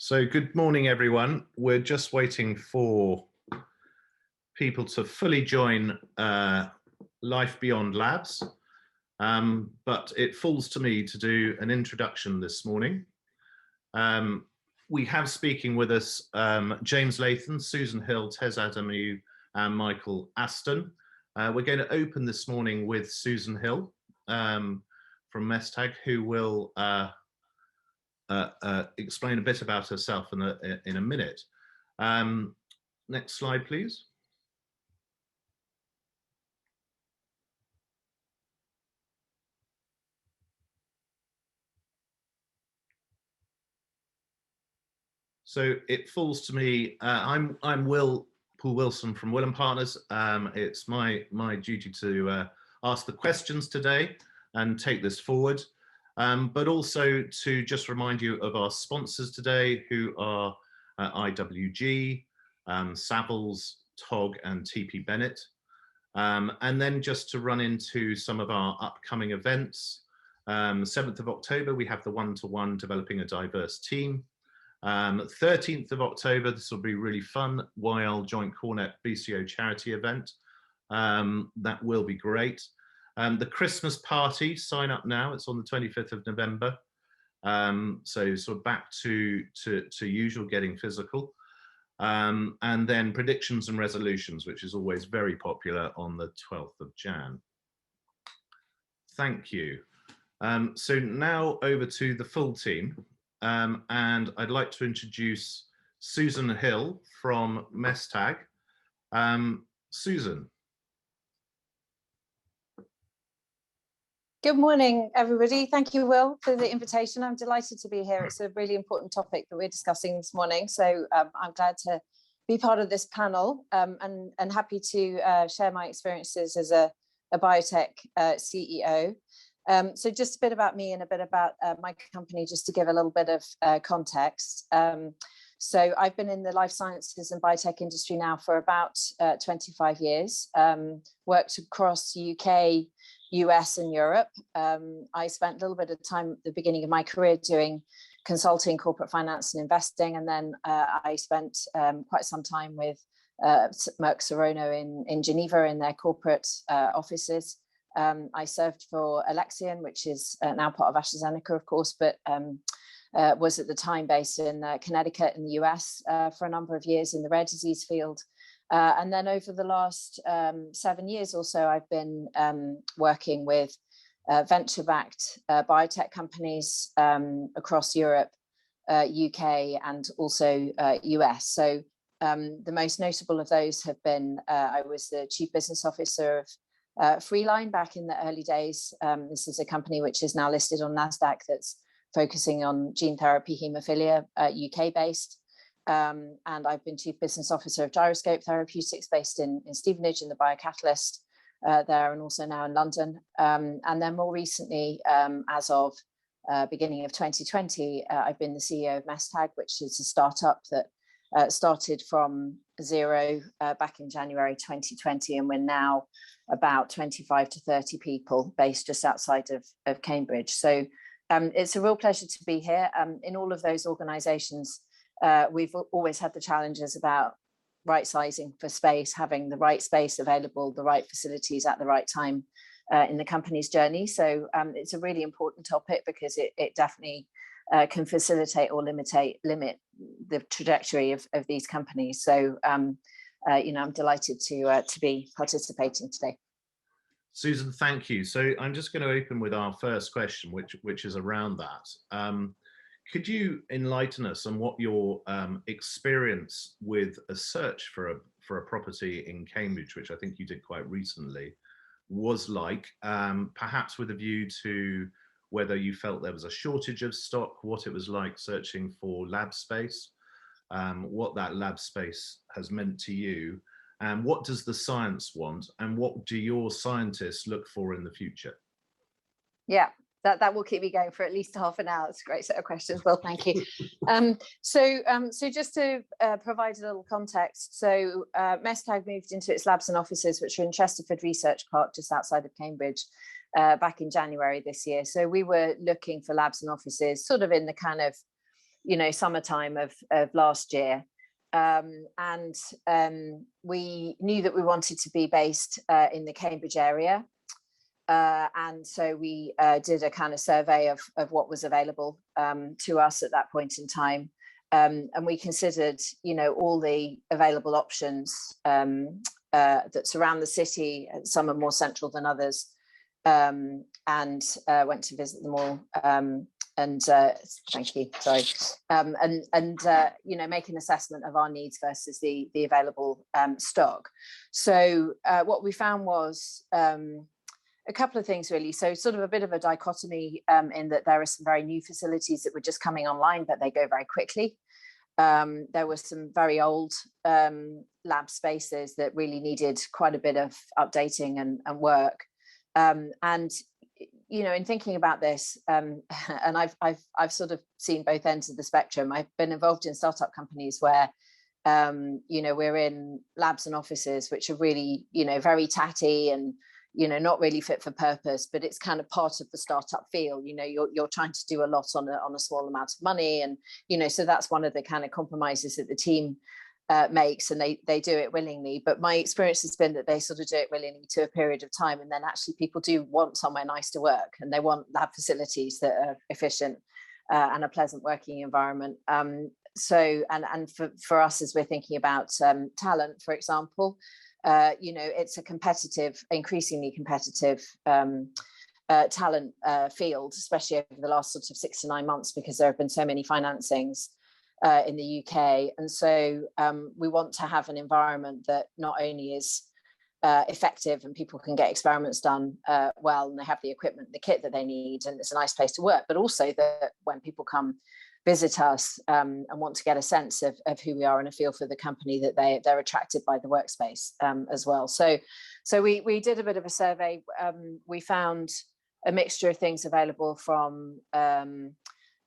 So good morning, everyone. We're just waiting for people to fully join Life Beyond Labs, but it falls to me to do an introduction this morning. We have speaking with us James Latham, Susan Hill, Tez Adamou, and Michael Aston. We're going to open this morning with Susan Hill from Mestag, who will explain a bit about herself in a minute. Next slide, please. So it falls to me. I'm Poole-Wilson from Will+Partners. It's my duty to ask the questions today and take this forward. But also to just remind you of our sponsors today, who are IWG, Savills, TOG, and TP Bennett. And then just to run into some of our upcoming events. 7th of October, we have the one-to-one Developing a Diverse Team. 13th of October, this will be really fun, YL Joint Cornet BCO charity event. That will be great. The Christmas party, sign up now, it's on the 25th of November. So sort of back to usual, getting physical. And then predictions and resolutions, which is always very popular on the 12th of Jan. Thank you. So now over to the full team. And I'd like to introduce Susan Hill from Mestag. Susan. Good morning, everybody. Thank you, Will, for the invitation. I'm delighted to be here. It's a really important topic that we're discussing this morning. So I'm glad to be part of this panel and happy to share my experiences as a biotech CEO. So just a bit about me and a bit about my company, just to give a little bit of context. So I've been in the life sciences and biotech industry now for about 25 years, worked across UK, US and Europe. I spent a little bit of time at the beginning of my career doing consulting, corporate finance and investing. And then I spent quite some time with Merck Serono in Geneva in their corporate offices. I served for Alexion, which is now part of AstraZeneca, of course, but was at the time based in Connecticut in the US for a number of years in the rare disease field. And then over the last 7 years or so, I've been working with venture-backed biotech companies across Europe, UK, and also US. So the most notable of those have been, I was the Chief Business Officer of Freeline back in the early days. This is a company which is now listed on Nasdaq that's focusing on gene therapy, haemophilia, UK based. And I've been Chief Business Officer of Gyroscope Therapeutics based in Stevenage in the biocatalyst there, and also now in London. And then more recently, as of beginning of 2020, I've been the CEO of Mestag, which is a startup that started from zero back in January 2020, and we're now about 25 to 30 people based just outside of Cambridge. So it's a real pleasure to be here. In all of those organizations, we've always had the challenges about right sizing for space, having the right space available, the right facilities at the right time in the company's journey. So it's a really important topic because it definitely can facilitate or limit the trajectory of these companies. So you know, I'm delighted to be participating today. Susan, thank you. So I'm just going to open with our first question, which is around that. Could you enlighten us on what your experience with a search for a property in Cambridge, which I think you did quite recently, was like, perhaps with a view to whether you felt there was a shortage of stock, what it was like searching for lab space, what that lab space has meant to you, and what does the science want, and what do your scientists look for in the future? Yeah, that will keep me going for at least half an hour. It's a great set of questions. Well, thank you. So just to provide a little context, so Mestag moved into its labs and offices, which are in Chesterford Research Park, just outside of Cambridge, back in January this year. So we were looking for labs and offices sort of in the kind of summertime of last year. We knew that we wanted to be based in the Cambridge area. And so we did a kind of survey of what was available to us at that point in time. And we considered, all the available options that surround the city. Some are more central than others, and went to visit them all. Thank you, sorry. Make an assessment of our needs versus the available stock. So what we found was a couple of things really. So sort of a bit of a dichotomy in that there are some very new facilities that were just coming online, but they go very quickly. There were some very old lab spaces that really needed quite a bit of updating and work. In thinking about this, and I've sort of seen both ends of the spectrum. I've been involved in startup companies where, we're in labs and offices which are really, very tatty and, not really fit for purpose, but it's kind of part of the startup feel. You're trying to do a lot on a small amount of money, and so that's one of the kind of compromises that the team makes, and they do it willingly. But my experience has been that they sort of do it willingly to a period of time, and then actually people do want somewhere nice to work, and they want lab facilities that are efficient and a pleasant working environment. So for us, as we're thinking about talent, for example, it's a competitive, increasingly competitive talent field, especially over the last sort of 6 to 9 months, because there have been so many financings in the UK. And so we want to have an environment that not only is effective and people can get experiments done well, and they have the equipment, the kit that they need, and it's a nice place to work, but also that when people come visit us and want to get a sense of who we are and a feel for the company, that they're attracted by the workspace as well. So we did a bit of a survey. We found a mixture of things available from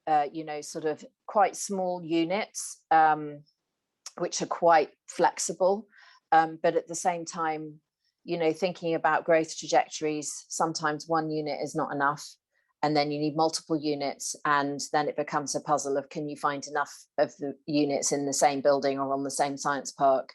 sort of quite small units, which are quite flexible, but at the same time, thinking about growth trajectories, sometimes one unit is not enough, and then you need multiple units, and then it becomes a puzzle of, can you find enough of the units in the same building or on the same science park,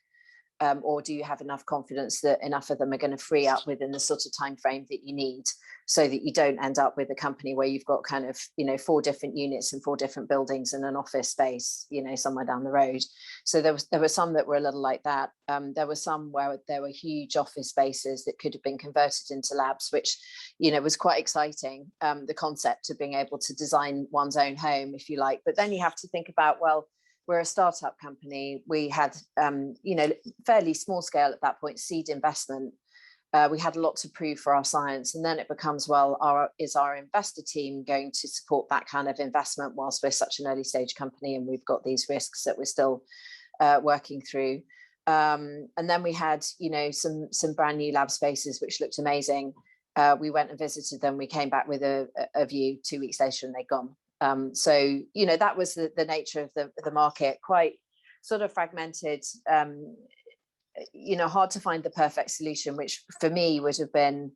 or do you have enough confidence that enough of them are going to free up within the sort of time frame that you need, so that you don't end up with a company where you've got kind of 4 different units and 4 different buildings and an office space somewhere down the road. So there were some that were a little like that. There were some where there were huge office spaces that could have been converted into labs, which was quite exciting, the concept of being able to design one's own home, if you like. But then you have to think about, well, we're a startup company. We had fairly small scale at that point, seed investment. We had a lot to prove for our science, and then it becomes, well, is our investor team going to support that kind of investment whilst we're such an early stage company and we've got these risks that we're still working through? And then we had some brand new lab spaces which looked amazing. We went and visited them. We came back with a view 2 weeks later and they'd gone. So that was the nature of the market, quite sort of fragmented. Hard to find the perfect solution, which for me would have been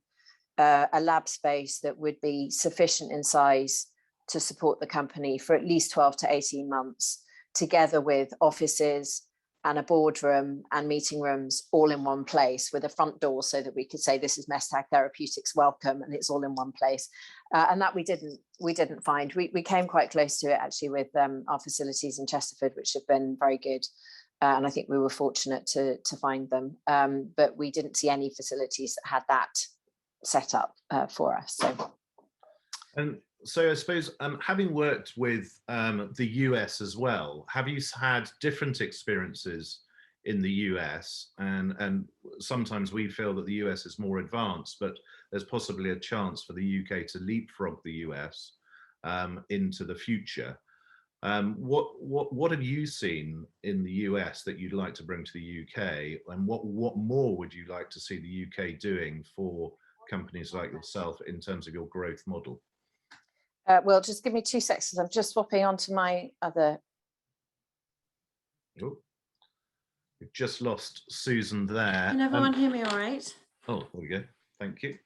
a lab space that would be sufficient in size to support the company for at least 12 to 18 months, together with offices and a boardroom and meeting rooms all in one place, with a front door so that we could say, this is Mestag Therapeutics, welcome, and it's all in one place. And that we didn't find. We came quite close to it actually with our facilities in Chesterford, which have been very good. And I think we were fortunate to find them, but we didn't see any facilities that had that set up for us. So I suppose, having worked with the US as well, have you had different experiences in the US? And sometimes we feel that the US is more advanced, but there's possibly a chance for the UK to leapfrog the US into the future. What have you seen in the US that you'd like to bring to the UK, and what more would you like to see the UK doing for companies like yourself in terms of your growth model? Well, just give me 2 seconds. I'm just swapping onto my other. Oh, we've just lost Susan there. Can everyone hear me all right? Oh, there we go. Thank you.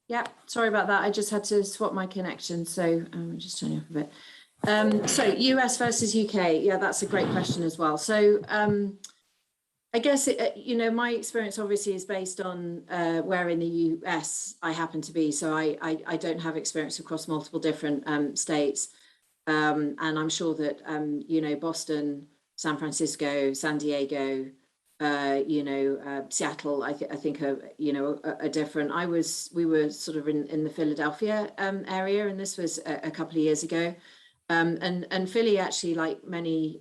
Yeah, sorry about that. I just had to swap my connection, so I'm just turning up a bit. So US versus UK, yeah, that's a great question as well. So I guess, my experience obviously is based on where in the US I happen to be. So I don't have experience across multiple different states. And I'm sure that, Boston, San Francisco, San Diego, Seattle, I think are different. We were sort of in the Philadelphia area, and this was a couple of years ago. And Philly actually, like many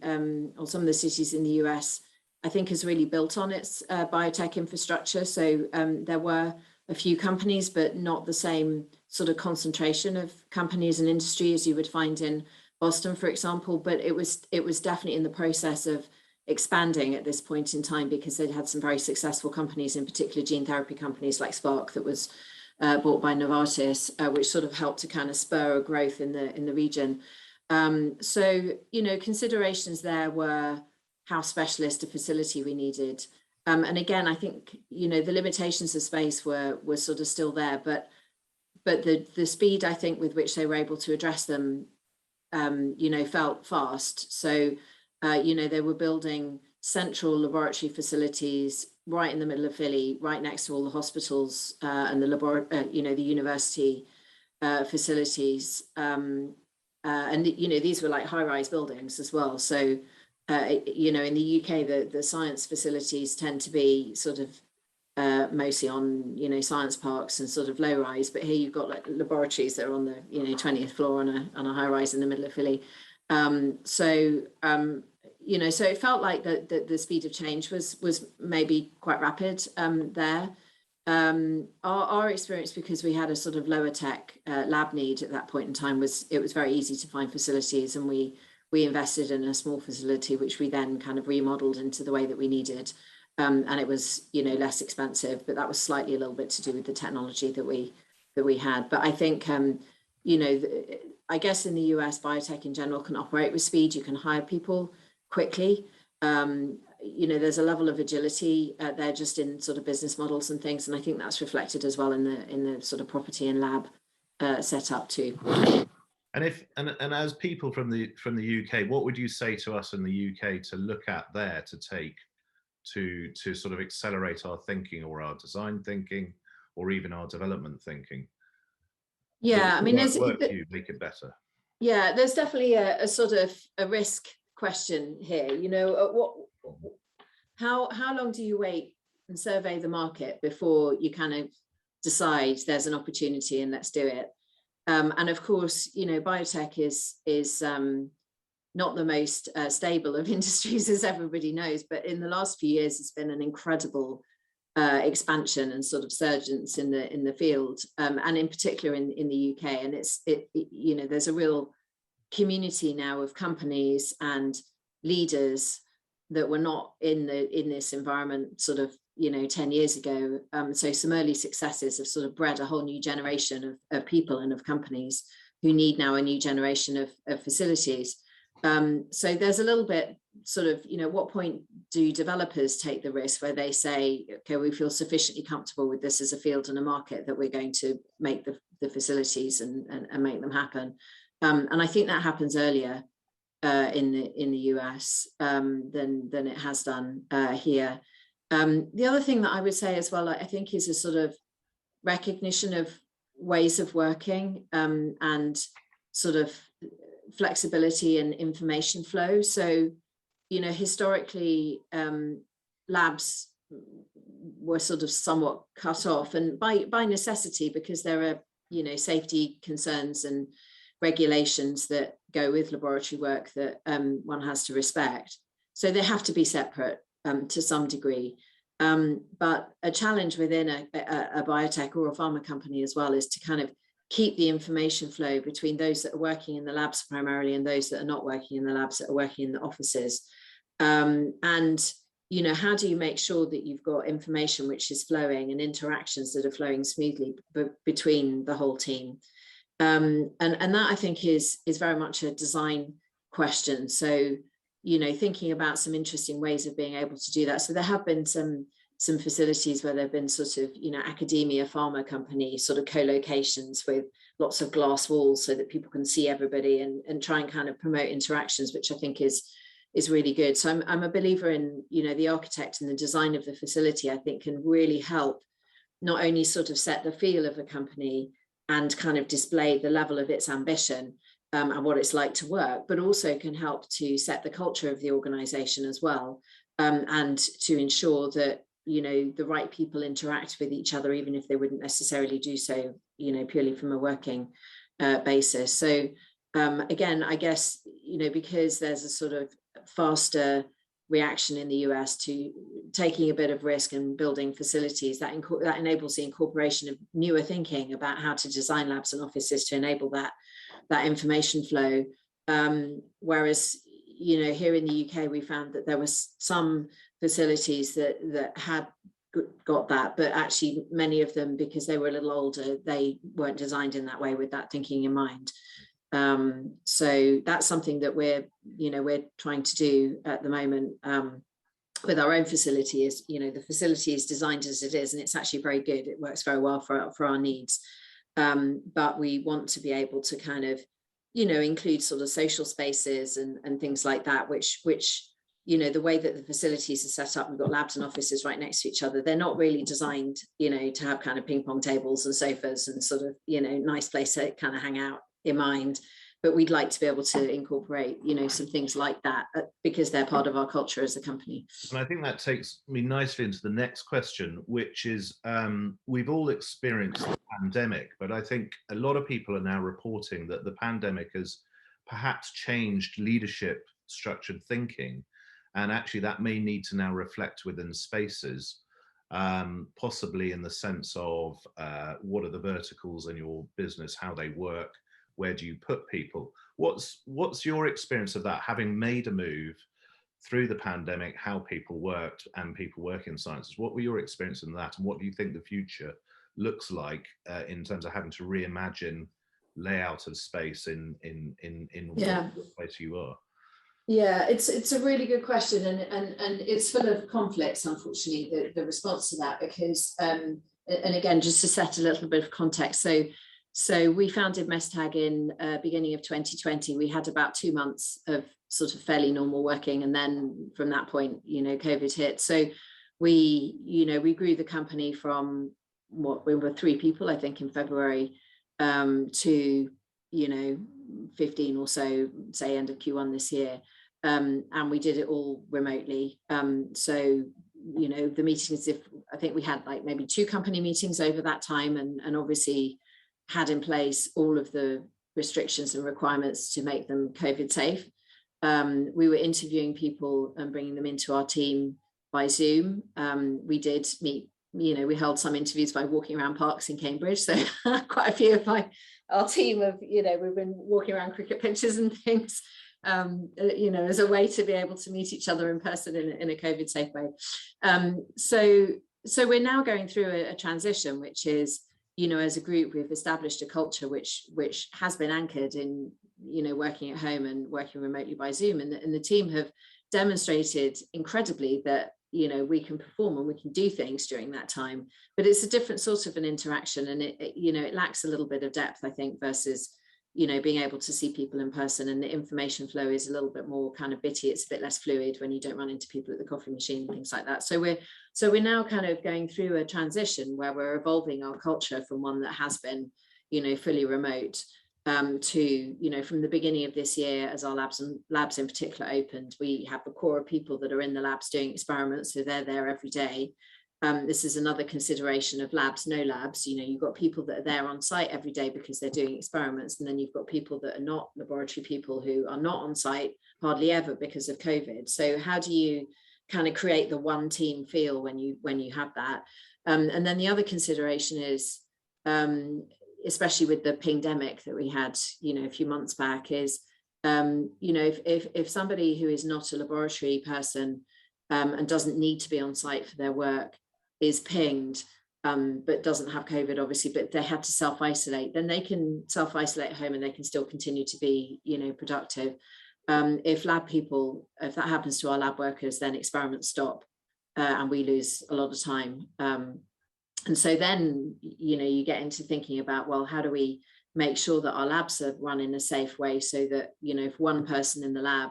or some of the cities in the US, I think has really built on its biotech infrastructure. So there were a few companies, but not the same sort of concentration of companies and industry as you would find in Boston, for example. But it was definitely in the process of expanding at this point in time, because they'd had some very successful companies, in particular gene therapy companies like Spark that was bought by Novartis, which sort of helped to kind of spur a growth in the region. So, considerations there were how specialist a facility we needed. And again, I think, the limitations of space were sort of still there, but the speed, I think, with which they were able to address them, felt fast. So, they were building central laboratory facilities right in the middle of Philly, right next to all the hospitals and the university facilities. And these were like high-rise buildings as well. So, in the UK, the science facilities tend to be sort of mostly on, science parks and sort of low-rise. But here you've got like laboratories that are on the, 20th floor on a high-rise in the middle of Philly. So it felt like the speed of change was maybe quite rapid there. Our experience, because we had a sort of lower tech lab need at that point in time, it was very easy to find facilities, and we invested in a small facility, which we then kind of remodeled into the way that we needed. And it was, less expensive, but that was slightly a little bit to do with the technology that we had. But I think, I guess in the US, biotech in general can operate with speed. You can hire people quickly. There's a level of agility there just in sort of business models and things. And I think that's reflected as well in the sort of property and lab setup too. And as people from the UK, what would you say to us in the UK to look at there to take to sort of accelerate our thinking, or our design thinking, or even our development thinking? Yeah, I mean, you make it better. Yeah, there's definitely a sort of a risk question here. How long do you wait and survey the market before you kind of decide there's an opportunity and let's do it? And of course, biotech is not the most stable of industries, as everybody knows, but in the last few years, it's been an incredible expansion and sort of surgence in the field, and in particular in the UK. And there's a real community now of companies and leaders that were not in this environment sort of 10 years ago. So some early successes have sort of bred a whole new generation of people and of companies who need now a new generation of facilities. So there's a little bit sort of, what point do developers take the risk where they say, okay, we feel sufficiently comfortable with this as a field and a market that we're going to make the facilities and make them happen. And I think that happens earlier in the US than it has done here. The other thing that I would say as well, I think, is a sort of recognition of ways of working and sort of flexibility and information flow. So, historically, labs were sort of somewhat cut off, and by necessity, because there are, safety concerns and regulations that go with laboratory work that one has to respect. So they have to be separate to some degree. But a challenge within a biotech or a pharma company as well is to kind of keep the information flow between those that are working in the labs primarily and those that are not working in the labs, that are working in the offices. And, how do you make sure that you've got information which is flowing and interactions that are flowing smoothly between the whole team? And that, I think, is very much a design question. So, thinking about some interesting ways of being able to do that. So there have been some facilities where there have been sort of, academia, pharma company sort of co-locations with lots of glass walls so that people can see everybody, and try and kind of promote interactions, which I think is really good. So I'm a believer in, you know, the architect and the design of the facility, I think, can really help not only sort of set the feel of a company and kind of display the level of its ambition and what it's like to work, but also can help to set the culture of the organization as well, and to ensure that, you know, the right people interact with each other, even if they wouldn't necessarily do so, you know, purely from a working basis. So again, I guess, you know, because there's a sort of faster reaction in the US to taking a bit of risk and building facilities, that enables the incorporation of newer thinking about how to design labs and offices to enable that information flow. Whereas, you know, here in the UK, we found that there was some facilities that had got that, but actually many of them, because they were a little older, they weren't designed in that way with that thinking in mind. So that's something that we're trying to do at the moment with our own facility. Is, you know, the facility is designed as it is, and it's actually very good. It works very well for our needs. But we want to be able to kind of, you know, include sort of social spaces and things like that, which, you know, the way that the facilities are set up, we've got labs and offices right next to each other. They're not really designed, you know, to have kind of ping pong tables and sofas and sort of, you know, nice place to kind of hang out in mind. But we'd like to be able to incorporate, you know, some things like that because they're part of our culture as a company. And I think that takes me nicely into the next question, which is, we've all experienced the pandemic, but I think a lot of people are now reporting that the pandemic has perhaps changed leadership structured thinking. And actually that may need to now reflect within spaces, possibly in the sense of what are the verticals in your business, how they work, where do you put people? What's your experience of that, having made a move through the pandemic, how people worked and people work in sciences? What were your experience in that, and what do you think the future looks like in terms of having to reimagine layout of space in what place you are? Yeah, it's a really good question, and it's full of conflicts, unfortunately, the response to that, because and again, just to set a little bit of context, so we founded Mestag in beginning of 2020. We had about 2 months of sort of fairly normal working, and then from that point, you know, COVID hit. So we grew the company from what we were 3 people, I think, in February to, you know, 15 or so, say end of Q1 this year, and we did it all remotely. So, you know, the meetings, I think we had like maybe 2 company meetings over that time, and obviously had in place all of the restrictions and requirements to make them COVID safe. We were interviewing people and bringing them into our team by Zoom. We did meet, you know, we held some interviews by walking around parks in Cambridge. So quite a few of our team of, you know, we've been walking around cricket pitches and things, you know, as a way to be able to meet each other in person in a COVID safe way. So we're now going through a transition, which is, you know, as a group, we've established a culture which has been anchored in, you know, working at home and working remotely by Zoom, and the team have demonstrated incredibly that, you know, we can perform and we can do things during that time. But it's a different sort of an interaction, and it you know, it lacks a little bit of depth, I think, versus, you know, being able to see people in person, and the information flow is a little bit more kind of bitty. It's a bit less fluid when you don't run into people at the coffee machine and things like that. So we're now kind of going through a transition where we're evolving our culture from one that has been, you know, fully remote to, you know, from the beginning of this year, as our labs in particular opened, we have the core of people that are in the labs doing experiments, so they're there every day. This is another consideration of labs, no labs. You know, you've got people that are there on site every day because they're doing experiments, and then you've got people that are not laboratory people who are not on site hardly ever because of COVID. So how do you kind of create the one team feel when you have that? And then the other consideration is, especially with the pandemic that we had, you know, a few months back, is, you know, if somebody who is not a laboratory person and doesn't need to be on site for their work is pinged, but doesn't have COVID, obviously, but they had to self-isolate, then they can self-isolate at home and they can still continue to be, you know, productive. If lab people, if that happens to our lab workers, then experiments stop and we lose a lot of time. And so then, you know, you get into thinking about, well, how do we make sure that our labs are run in a safe way, so that, you know, if one person in the lab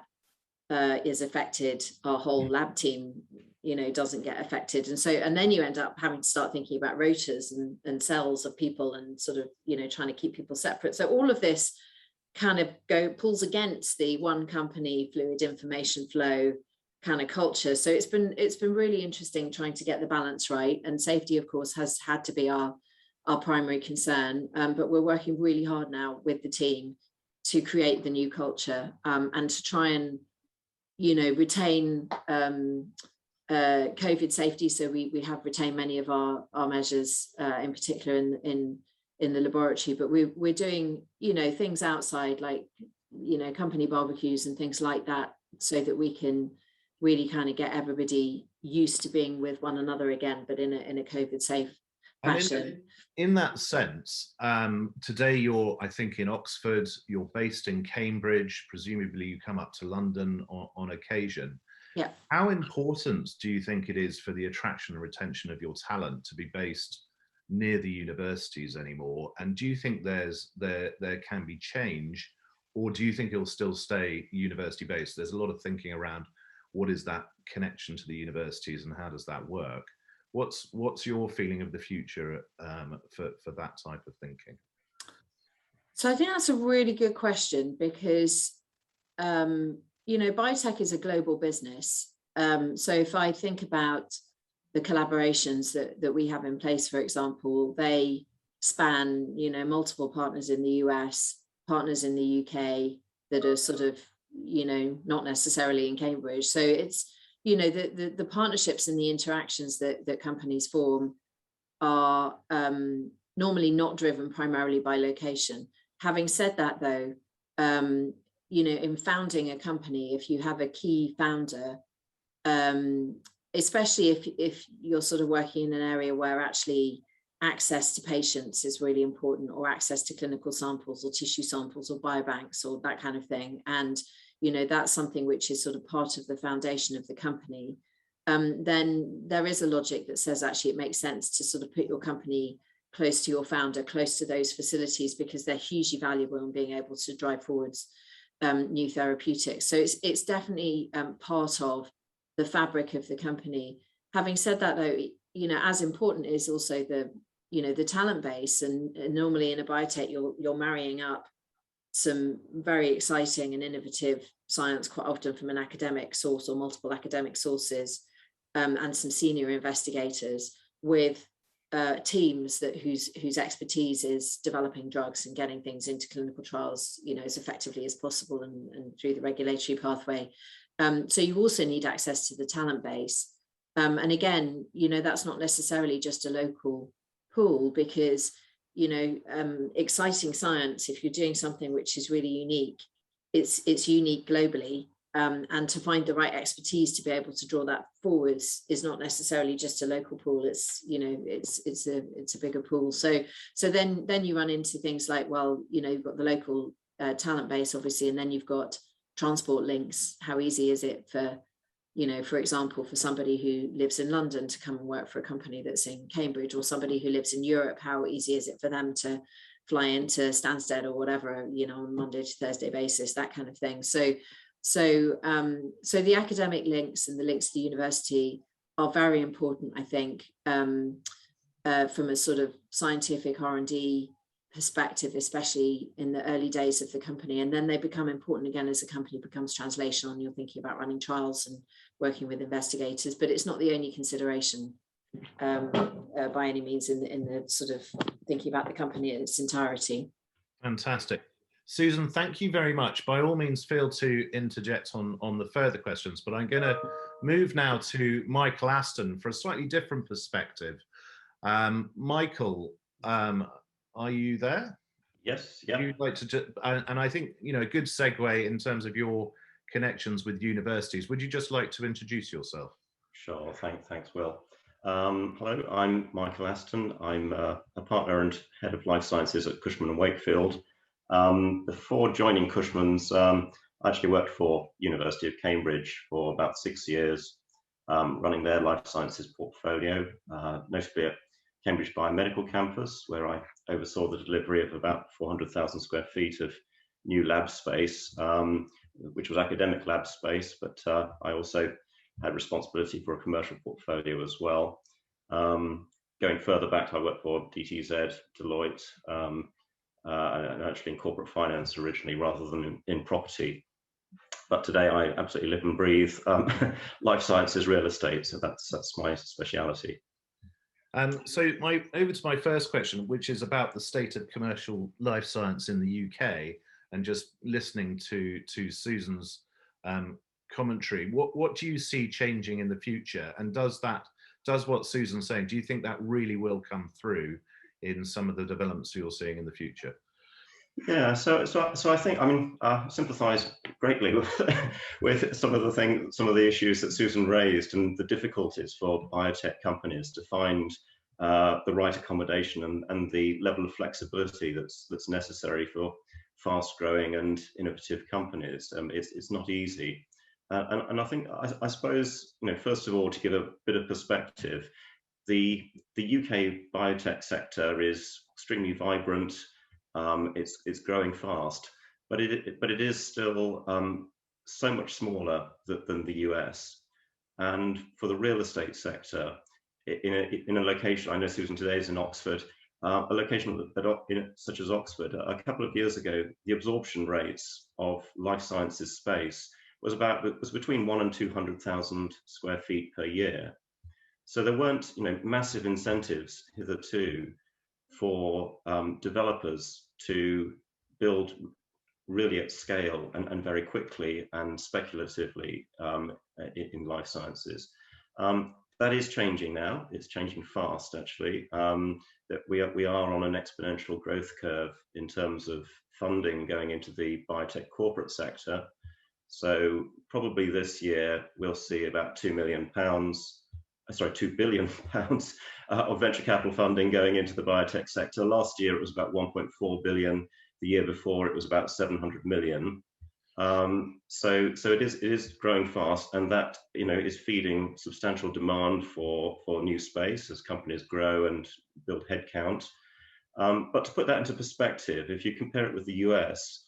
is affected, our whole lab team, you know, doesn't get affected. And then you end up having to start thinking about rotas and cells of people, and sort of, you know, trying to keep people separate. So all of this kind of pulls against the one company fluid information flow kind of culture. So it's been really interesting trying to get the balance right. And safety, of course, has had to be our primary concern, but we're working really hard now with the team to create the new culture, and to try and, you know, retain COVID safety. So we have retained many of our measures, in particular in the laboratory, but we're doing, you know, things outside, like, you know, company barbecues and things like that, so that we can really kind of get everybody used to being with one another again, but in a COVID safe fashion. In that sense, today you're, I think, in Oxford, you're based in Cambridge, presumably you come up to London on occasion. Yeah. How important do you think it is for the attraction and retention of your talent to be based near the universities anymore? And do you think there can be change, or do you think it'll still stay university based? There's a lot of thinking around what is that connection to the universities and how does that work? What's your feeling of the future for that type of thinking? So I think that's a really good question, because you know, biotech is a global business. So if I think about the collaborations that we have in place, for example, they span, you know, multiple partners in the US, partners in the UK that are sort of, you know, not necessarily in Cambridge. So it's, you know, the partnerships and the interactions that companies form are normally not driven primarily by location. Having said that, though, you know, in founding a company, if you have a key founder, especially if you're sort of working in an area where actually access to patients is really important, or access to clinical samples or tissue samples or biobanks or that kind of thing, and, you know, that's something which is sort of part of the foundation of the company, then there is a logic that says actually it makes sense to sort of put your company close to your founder, close to those facilities, because they're hugely valuable in being able to drive forwards new therapeutics. So it's definitely part of the fabric of the company. Having said that, though, you know, as important is also the, you know, the talent base, and normally in a biotech you're marrying up some very exciting and innovative science, quite often from an academic source or multiple academic sources, and some senior investigators with teams whose expertise is developing drugs and getting things into clinical trials, you know, as effectively as possible and through the regulatory pathway. So you also need access to the talent base. And again, you know, that's not necessarily just a local pool, because, you know, exciting science, if you're doing something which is really unique, it's unique globally. And to find the right expertise to be able to draw that forwards is not necessarily just a local pool. It's, you know, it's a bigger pool. So then you run into things like, well, you know, you've got the local talent base, obviously, and then you've got transport links. How easy is it for, you know, for example, for somebody who lives in London to come and work for a company that's in Cambridge, or somebody who lives in Europe, how easy is it for them to fly into Stansted or whatever, you know, on Monday to Thursday basis, that kind of thing. So the academic links and the links to the university are very important, I think, from a sort of scientific R&D perspective, especially in the early days of the company. And then they become important again as the company becomes translational and you're thinking about running trials and working with investigators. But it's not the only consideration by any means in the sort of thinking about the company in its entirety. Fantastic. Susan, thank you very much. By all means, feel to interject on the further questions, but I'm going to move now to Michael Aston for a slightly different perspective. Michael, are you there? Yes, yeah. You'd like to, and I think, you know, a good segue in terms of your connections with universities. Would you just like to introduce yourself? Sure, thanks, Will. Hello, I'm Michael Aston. I'm a partner and head of life sciences at Cushman and Wakefield. Before joining Cushman's, I actually worked for University of Cambridge for about 6 years, running their life sciences portfolio, notably at Cambridge Biomedical Campus, where I oversaw the delivery of about 400,000 square feet of new lab space, which was academic lab space, but I also had responsibility for a commercial portfolio as well. Going further back, I worked for DTZ, Deloitte, and actually in corporate finance originally rather than in property. But today I absolutely live and breathe life sciences real estate, so that's my speciality. So over to my first question, which is about the state of commercial life science in the UK, and just listening to Susan's commentary. What do you see changing in the future, and does what Susan's saying, do you think that really will come through in some of the developments you're seeing in the future? Yeah, so I think, I mean, sympathise greatly with some of the issues that Susan raised, and the difficulties for biotech companies to find the right accommodation and the level of flexibility that's necessary for fast-growing and innovative companies. It's not easy, and I think I suppose, you know, first of all, to give a bit of perspective, the UK biotech sector is extremely vibrant. It's growing fast, but it is still so much smaller than the US. And for the real estate sector, in a location, I know Susan today is in Oxford, a location such as Oxford, a couple of years ago, the absorption rates of life sciences space was between 100,000 and 200,000 square feet per year. So there weren't, you know, massive incentives hitherto for developers to build really at scale and very quickly and speculatively in life sciences. That is changing now. It's changing fast, actually. That we are on an exponential growth curve in terms of funding going into the biotech corporate sector. So probably this year we'll see about £2 billion of venture capital funding going into the biotech sector. Last year it was about 1.4 billion. The year before it was about 700 million. So it is growing fast, and that, you know, is feeding substantial demand for new space as companies grow and build headcount. But to put that into perspective, if you compare it with the US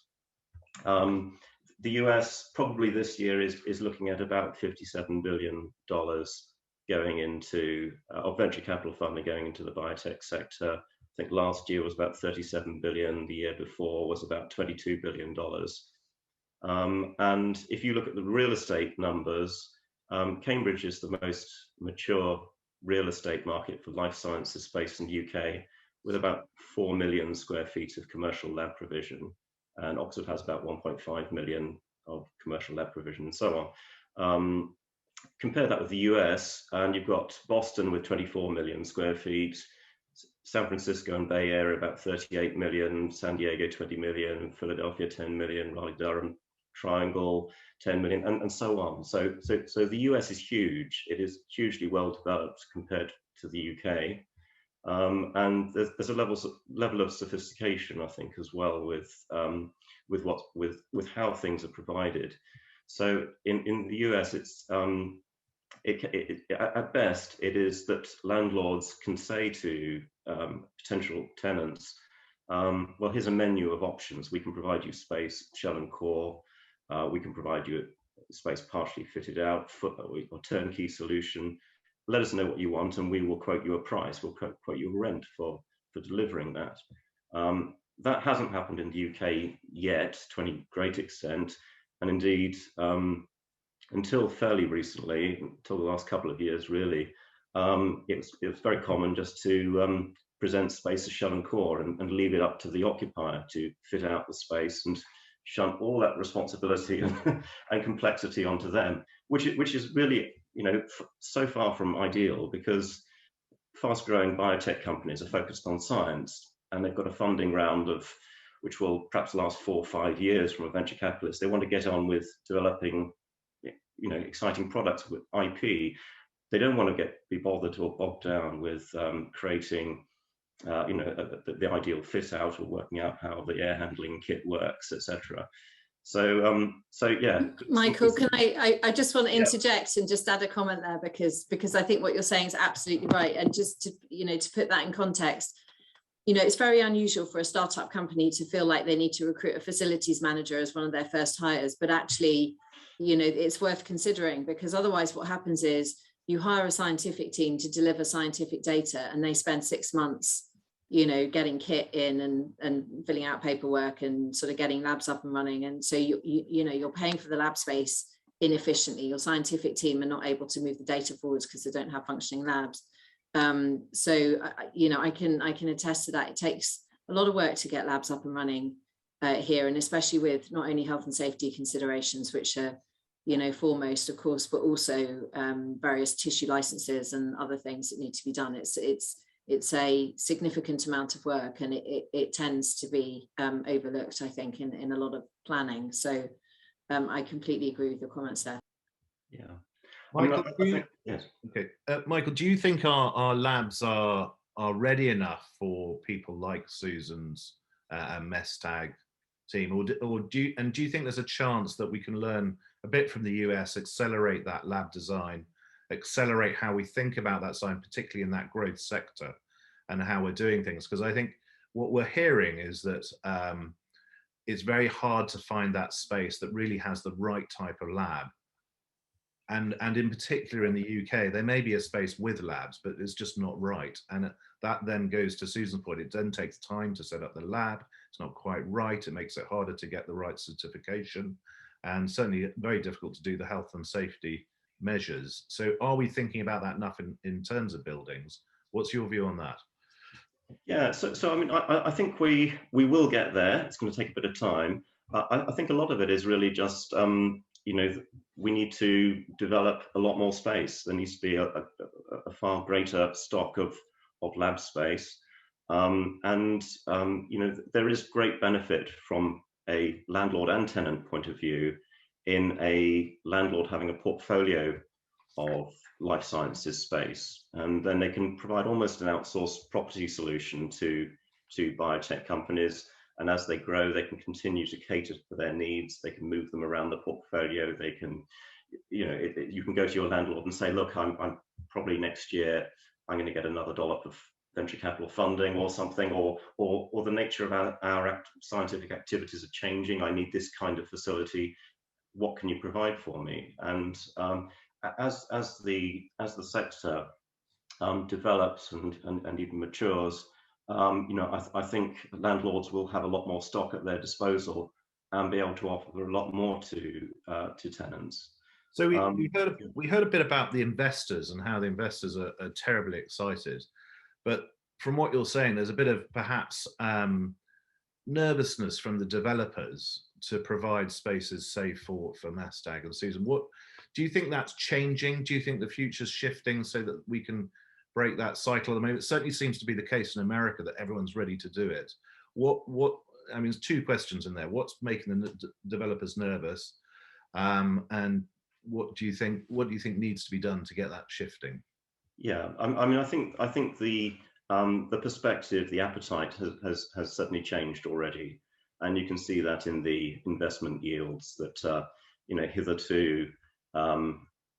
probably this year is looking at about $57 billion going into of venture capital funding going into the biotech sector. I think last year was about 37 billion. The year before was about $22 billion. And if you look at the real estate numbers, Cambridge is the most mature real estate market for life sciences space in the UK, with about 4 million square feet of commercial lab provision. And Oxford has about 1.5 million of commercial lab provision and so on. Compare that with the US, and you've got Boston with 24 million square feet, San Francisco and Bay Area about 38 million, San Diego 20 million, Philadelphia 10 million, Raleigh-Durham Triangle 10 million, and so on. So the US is huge. It is hugely well developed compared to the UK, and there's a level of sophistication, I think, as well with how things are provided. So in the US, it's at best it is that landlords can say to potential tenants, well, here's a menu of options. We can provide you space, shell and core. We can provide you space partially fitted out or turnkey solution. Let us know what you want, and we will quote you a price. We'll quote you a rent for delivering that. That hasn't happened in the UK yet to any great extent, and indeed, until fairly recently, until the last couple of years, really, it was very common just to present space as shell and core and leave it up to the occupier to fit out the space and shunt all that responsibility and complexity onto them, which is really, you know, so far from ideal, because fast-growing biotech companies are focused on science, and they've got a funding round which will perhaps last 4 or 5 years from a venture capitalist. They want to get on with developing, you know, exciting products with IP. They don't want to be bothered or bogged down with creating, you know, the ideal fit out or working out how the air handling kit works, etc. So yeah. Michael, can I just want to interject and just add a comment there, because I think what you're saying is absolutely right. And just to, to put that in context, it's very unusual for a startup company to feel like they need to recruit a facilities manager as one of their first hires, but actually, it's worth considering, because otherwise what happens is you hire a scientific team to deliver scientific data, and they spend 6 months getting kit in and filling out paperwork and sort of getting labs up and running. And so you're paying for the lab space inefficiently. Your scientific team are not able to move the data forwards because they don't have functioning labs. So I can attest to that. It takes a lot of work to get labs up and running here, and especially with not only health and safety considerations, which are foremost, of course, but also various tissue licenses and other things that need to be done. It's a significant amount of work, and it tends to be overlooked, I think, in a lot of planning. So I completely agree with your comments there. Yeah. Michael, yes. Okay. Michael, do you think our labs are ready enough for people like Susan's and Mestag team, or do you think there's a chance that we can learn a bit from the US, accelerate that lab design, accelerate how we think about that side, particularly in that growth sector, and how we're doing things? Because I think what we're hearing is that it's very hard to find that space that really has the right type of lab. And in particular in the UK, there may be a space with labs, but it's just not right. And that then goes to Susan's point. It then takes time to set up the lab. It's not quite right. It makes it harder to get the right certification, and certainly very difficult to do the health and safety measures. So are we thinking about that enough in terms of buildings? What's your view on that? Yeah, so I mean, I think we will get there. It's going to take a bit of time. I think a lot of it is really just, we need to develop a lot more space. There needs to be a far greater stock of lab space. There is great benefit from a landlord and tenant point of view in a landlord having a portfolio of life sciences space, and then they can provide almost an outsourced property solution to biotech companies. And as they grow, they can continue to cater for their needs. They can move them around the portfolio. They can, you can go to your landlord and say, look, I'm probably next year, I'm going to get another dollop of venture capital funding or something, or the nature of our scientific activities are changing. I need this kind of facility. What can you provide for me? And as the sector develops and even matures, I think landlords will have a lot more stock at their disposal and be able to offer a lot more to tenants. So we heard a bit about the investors and how the investors are terribly excited, but from what you're saying, there's a bit of perhaps nervousness from the developers to provide spaces, say, for Mestag and Susan. What do you think that's changing? Do you think the future's shifting so that we can break that cycle at the moment? It certainly seems to be the case in America that everyone's ready to do it. I mean, there's two questions in there. What's making the developers nervous, and what do you think needs to be done to get that shifting? Yeah, I mean, I think the perspective, the appetite has certainly changed already, and you can see that in the investment yields that hitherto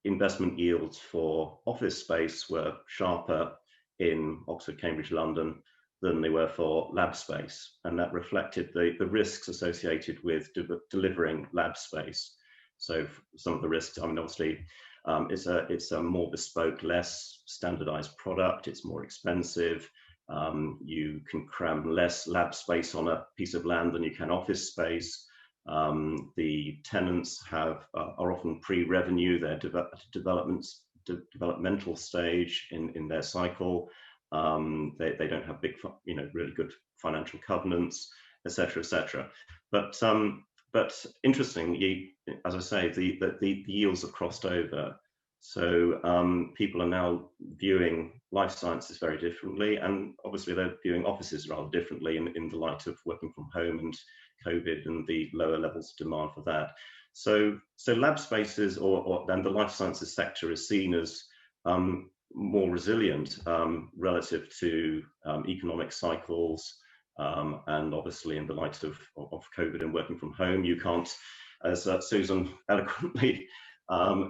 investment yields for office space were sharper in Oxford, Cambridge, London than they were for lab space, and that reflected the risks associated with delivering lab space. So some of the risks, I mean, obviously, it's a more bespoke, less standardized product. It's more expensive. You can cram less lab space on a piece of land than you can office space. The tenants are often pre-revenue. They're developmental stage in their cycle. They don't have big, really good financial covenants, etc., etc. But interestingly, as I say, the yields have crossed over. So people are now viewing life sciences very differently, and obviously they're viewing offices rather differently in the light of working from home and COVID and the lower levels of demand for that. So lab spaces and the life sciences sector is seen as more resilient relative to economic cycles, And obviously, in the light of COVID and working from home, you can't, as Susan eloquently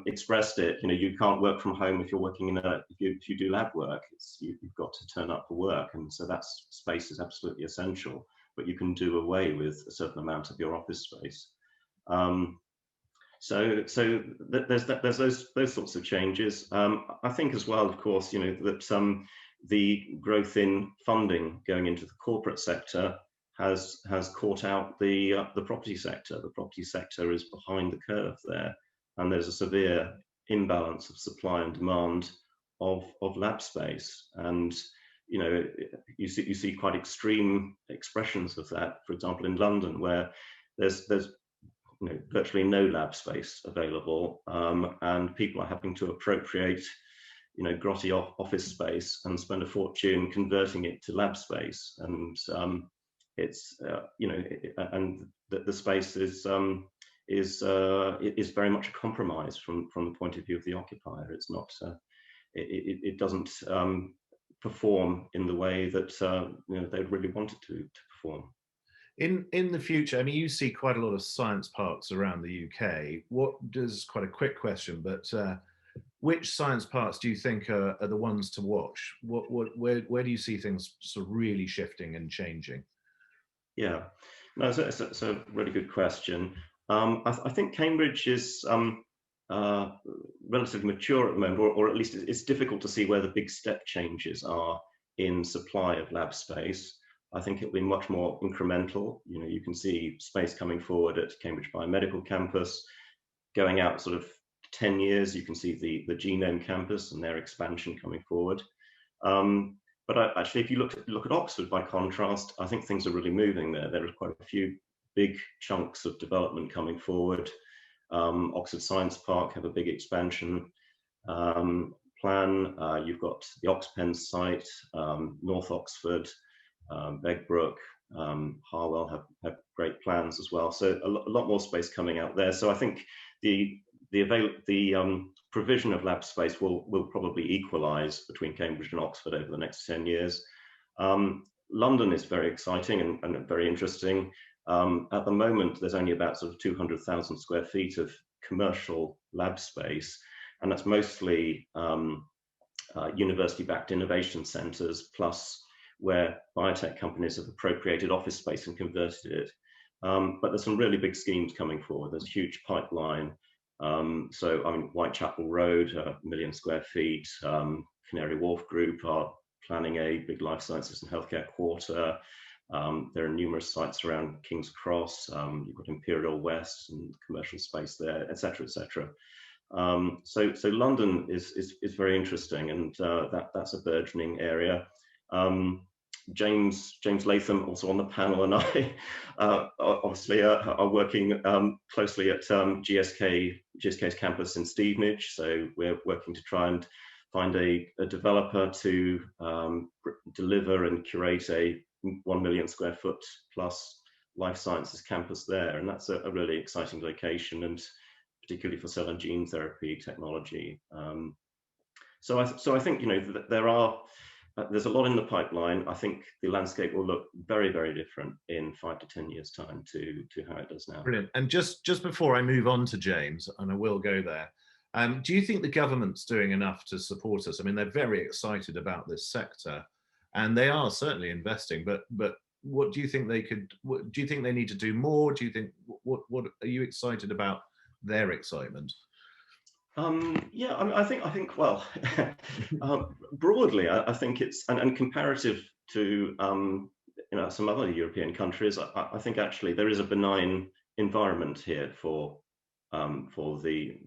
expressed it, you can't work from home if you're working in if you do lab work. You've got to turn up for work, and so that space is absolutely essential. But you can do away with a certain amount of your office space. So there's those sorts of changes. I think as well, of course, that the growth in funding going into the corporate sector has caught out the property sector. The property sector is behind the curve there, and there's a severe imbalance of supply and demand of lab space. And you see quite extreme expressions of that. For example, in London, where there's virtually no lab space available, and people are having to appropriate grotty office space and spend a fortune converting it to lab space. And it's and the space is very much a compromise from the point of view of the occupier. It's not it doesn't perform in the way that they'd really wanted to perform. In the future, I mean, you see quite a lot of science parks around the UK. Quite a quick question, but which science parks do you think are the ones to watch? Where do you see things sort of really shifting and changing? Yeah, no, it's a really good question. I think Cambridge is relatively mature at the moment, or at least it's difficult to see where the big step changes are in supply of lab space. I think it'll be much more incremental. You can see space coming forward at Cambridge Biomedical Campus, going out sort of 10 years. You can see the Genome Campus and their expansion coming forward. But actually, if you look at Oxford, by contrast, I think things are really moving there. There are quite a few big chunks of development coming forward. Oxford Science Park have a big expansion plan. You've got the Oxpen site, North Oxford, Begbrook, Harwell have great plans as well. So a lot more space coming out there. So I think the provision of lab space will probably equalise between Cambridge and Oxford over the next 10 years. London is very exciting and very interesting. At the moment, there's only about sort of 200,000 square feet of commercial lab space, and that's mostly university-backed innovation centres, plus where biotech companies have appropriated office space and converted it. But there's some really big schemes coming forward. There's a huge pipeline. So, I mean, Whitechapel Road, 1 million square feet. Canary Wharf Group are planning a big life sciences and healthcare quarter. There are numerous sites around King's Cross. You've got Imperial West and commercial space there, etc., etc. So London is very interesting, and that's a burgeoning area. James Latham, also on the panel, and I obviously are working closely at GSK's campus in Stevenage. So we're working to try and find a developer to deliver and curate a 1 million square foot plus life sciences campus there, and that's a really exciting location, and particularly for cell and gene therapy technology. So I think there's a lot in the pipeline. I think the landscape will look very, very different in 5 to 10 years' time to how it does now. Brilliant. And just before I move on to James, and I will go there, do you think the government's doing enough to support us? I mean, they're very excited about this sector, and they are certainly investing. But what do you think they could? Do you think they need to do more? Do you think what are you excited about their excitement? Yeah, I think well, broadly, I think it's and comparative to some other European countries, I think actually there is a benign environment here for the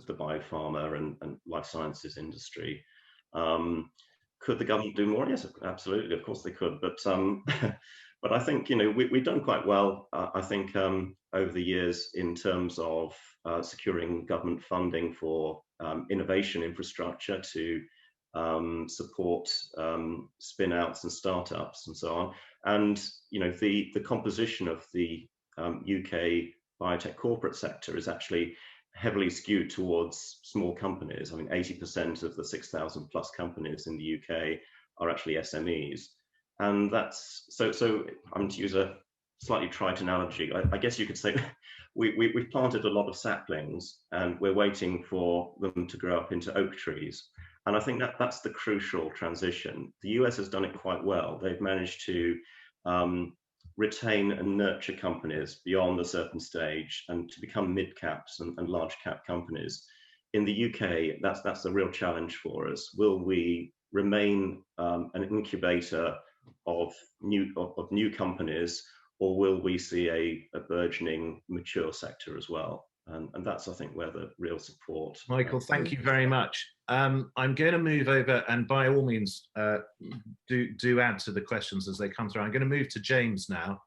biopharma and life sciences industry. Could the government do more? Yes, absolutely, of course they could. But but I think we've done quite well. I think over the years in terms of securing government funding for innovation infrastructure to support spin-outs and startups and so on. And the composition of the UK biotech corporate sector is actually heavily skewed towards small companies. I mean, 80% of the 6,000 plus companies in the UK are actually SMEs. And that's so I'm to use a slightly trite analogy. I guess you could say we've planted a lot of saplings and we're waiting for them to grow up into oak trees. And I think that's the crucial transition. The US has done it quite well. They've managed to retain and nurture companies beyond a certain stage and to become mid caps and large cap companies. In the UK, that's the real challenge for us. Will we remain an incubator of new companies, or will we see a burgeoning mature sector as well? And that's, I think, where the real support. Michael, thank you very much. I'm going to move over, and by all means, do add to the questions as they come through. I'm going to move to James now.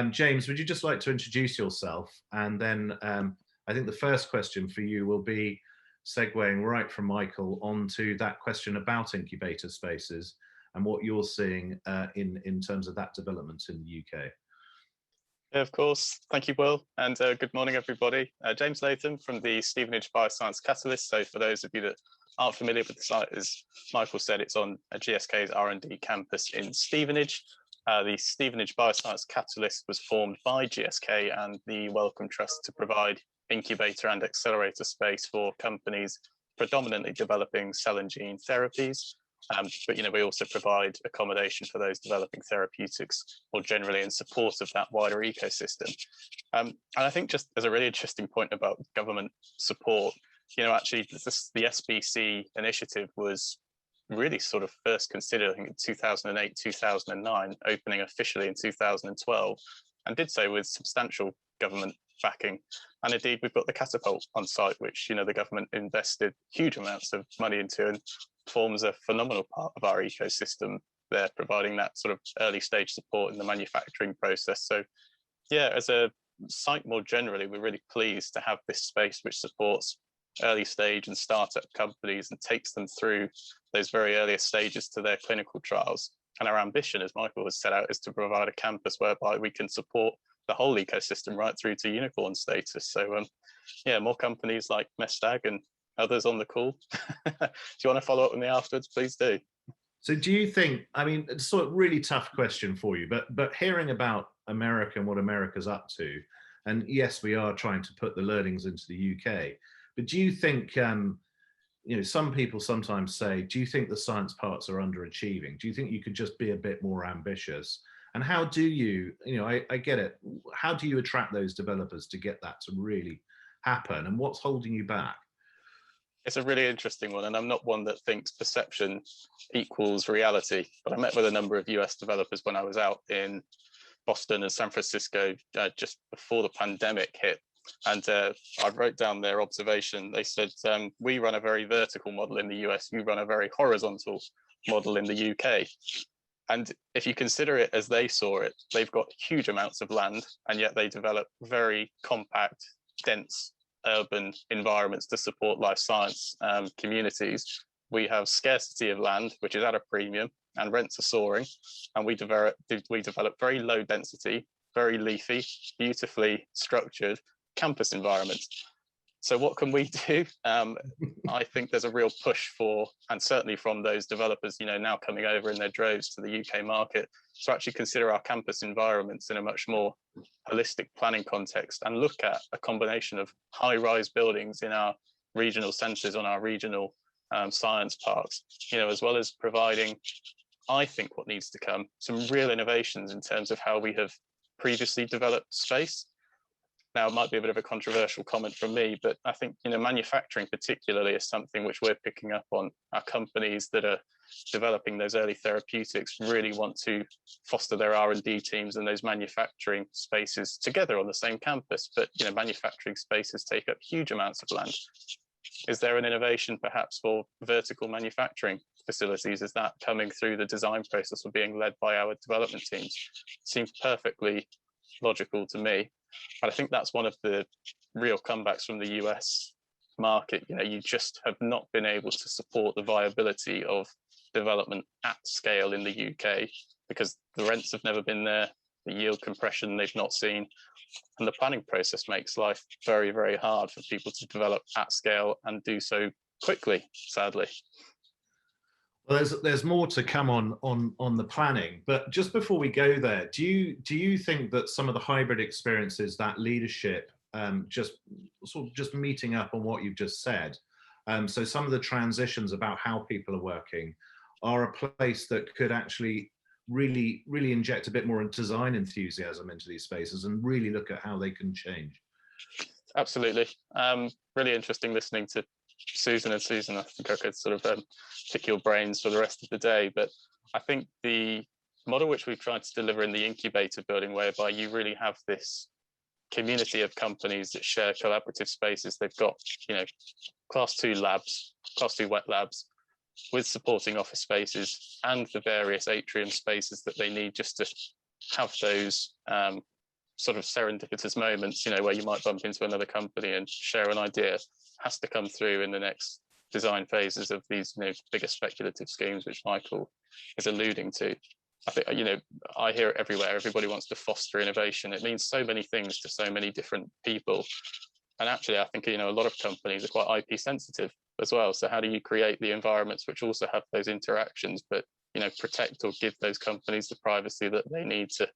James, would you just like to introduce yourself? And then I think the first question for you will be segueing right from Michael onto that question about incubator spaces and what you're seeing in terms of that development in the UK. Yeah, of course. Thank you, Will. And good morning, everybody. James Latham from the Stevenage Bioscience Catalyst. So for those of you that aren't familiar with the site, as Michael said, it's on GSK's R&D campus in Stevenage. The Stevenage Bioscience Catalyst was formed by GSK and the Wellcome Trust to provide incubator and accelerator space for companies predominantly developing cell and gene therapies. But we also provide accommodation for those developing therapeutics more generally in support of that wider ecosystem. And I think just as a really interesting point about government support, actually the SBC initiative was really sort of first considered, I think, in 2008, 2009, opening officially in 2012, and did so with substantial government backing. And indeed, we've got the catapult on site, which the government invested huge amounts of money into and forms a phenomenal part of our ecosystem. They're providing that sort of early stage support in the manufacturing process. So yeah, as a site more generally, we're really pleased to have this space which supports early stage and startup companies and takes them through those very earliest stages to their clinical trials. And our ambition, as Michael has set out, is to provide a campus whereby we can support the whole ecosystem right through to unicorn status. So yeah, more companies like Mestag and others on the call. Do you want to follow up with me afterwards? Please do. So do you think, I mean, it's sort of really tough question for you, but hearing about America and what America's up to, and yes, we are trying to put the learnings into the UK, but do you think, some people sometimes say, do you think the science parks are underachieving? Do you think you could just be a bit more ambitious? And how do you, I get it, how do you attract those developers to get that to really happen? And what's holding you back? It's a really interesting one, and I'm not one that thinks perception equals reality, but I met with a number of US developers when I was out in Boston and San Francisco just before the pandemic hit. And I wrote down their observation. They said, we run a very vertical model in the US, you run a very horizontal model in the UK. And if you consider it as they saw it, they've got huge amounts of land, and yet they develop very compact, dense urban environments to support life science communities. We have scarcity of land, which is at a premium, and rents are soaring. And we develop very low density, very leafy, beautifully structured campus environments. So what can we do? I think there's a real push for, and certainly from those developers, now coming over in their droves to the UK market, to actually consider our campus environments in a much more holistic planning context and look at a combination of high-rise buildings in our regional centres, on our regional science parks, as well as providing, I think, what needs to come, some real innovations in terms of how we have previously developed space. Now, it might be a bit of a controversial comment from me, but I think, manufacturing particularly is something which we're picking up on. Our companies that are developing those early therapeutics really want to foster their R&D teams and those manufacturing spaces together on the same campus. But, manufacturing spaces take up huge amounts of land. Is there an innovation perhaps for vertical manufacturing facilities? Is that coming through the design process or being led by our development teams? Seems perfectly logical to me. But I think that's one of the real comebacks from the US market. You just have not been able to support the viability of development at scale in the UK because the rents have never been there, the yield compression they've not seen, and the planning process makes life very, very hard for people to develop at scale and do so quickly, sadly. Well, there's more to come on the planning, but just before we go there, do you think that some of the hybrid experiences, that leadership, just meeting up on what you've just said, so some of the transitions about how people are working, are a place that could actually really inject a bit more design enthusiasm into these spaces and really look at how they can change? Absolutely. Really interesting listening to Susan. I think I could sort of pick your brains for the rest of the day, but I think the model which we've tried to deliver in the incubator building, whereby you really have this community of companies that share collaborative spaces. They've got, class 2 labs, class 2 wet labs, with supporting office spaces and the various atrium spaces that they need just to have those sort of serendipitous moments, where you might bump into another company and share an idea, has to come through in the next design phases of these bigger speculative schemes, which Michael is alluding to. I think, I hear it everywhere. Everybody wants to foster innovation. It means so many things to so many different people. And actually, I think, a lot of companies are quite IP sensitive as well. So how do you create the environments which also have those interactions, but, protect or give those companies the privacy that they need to,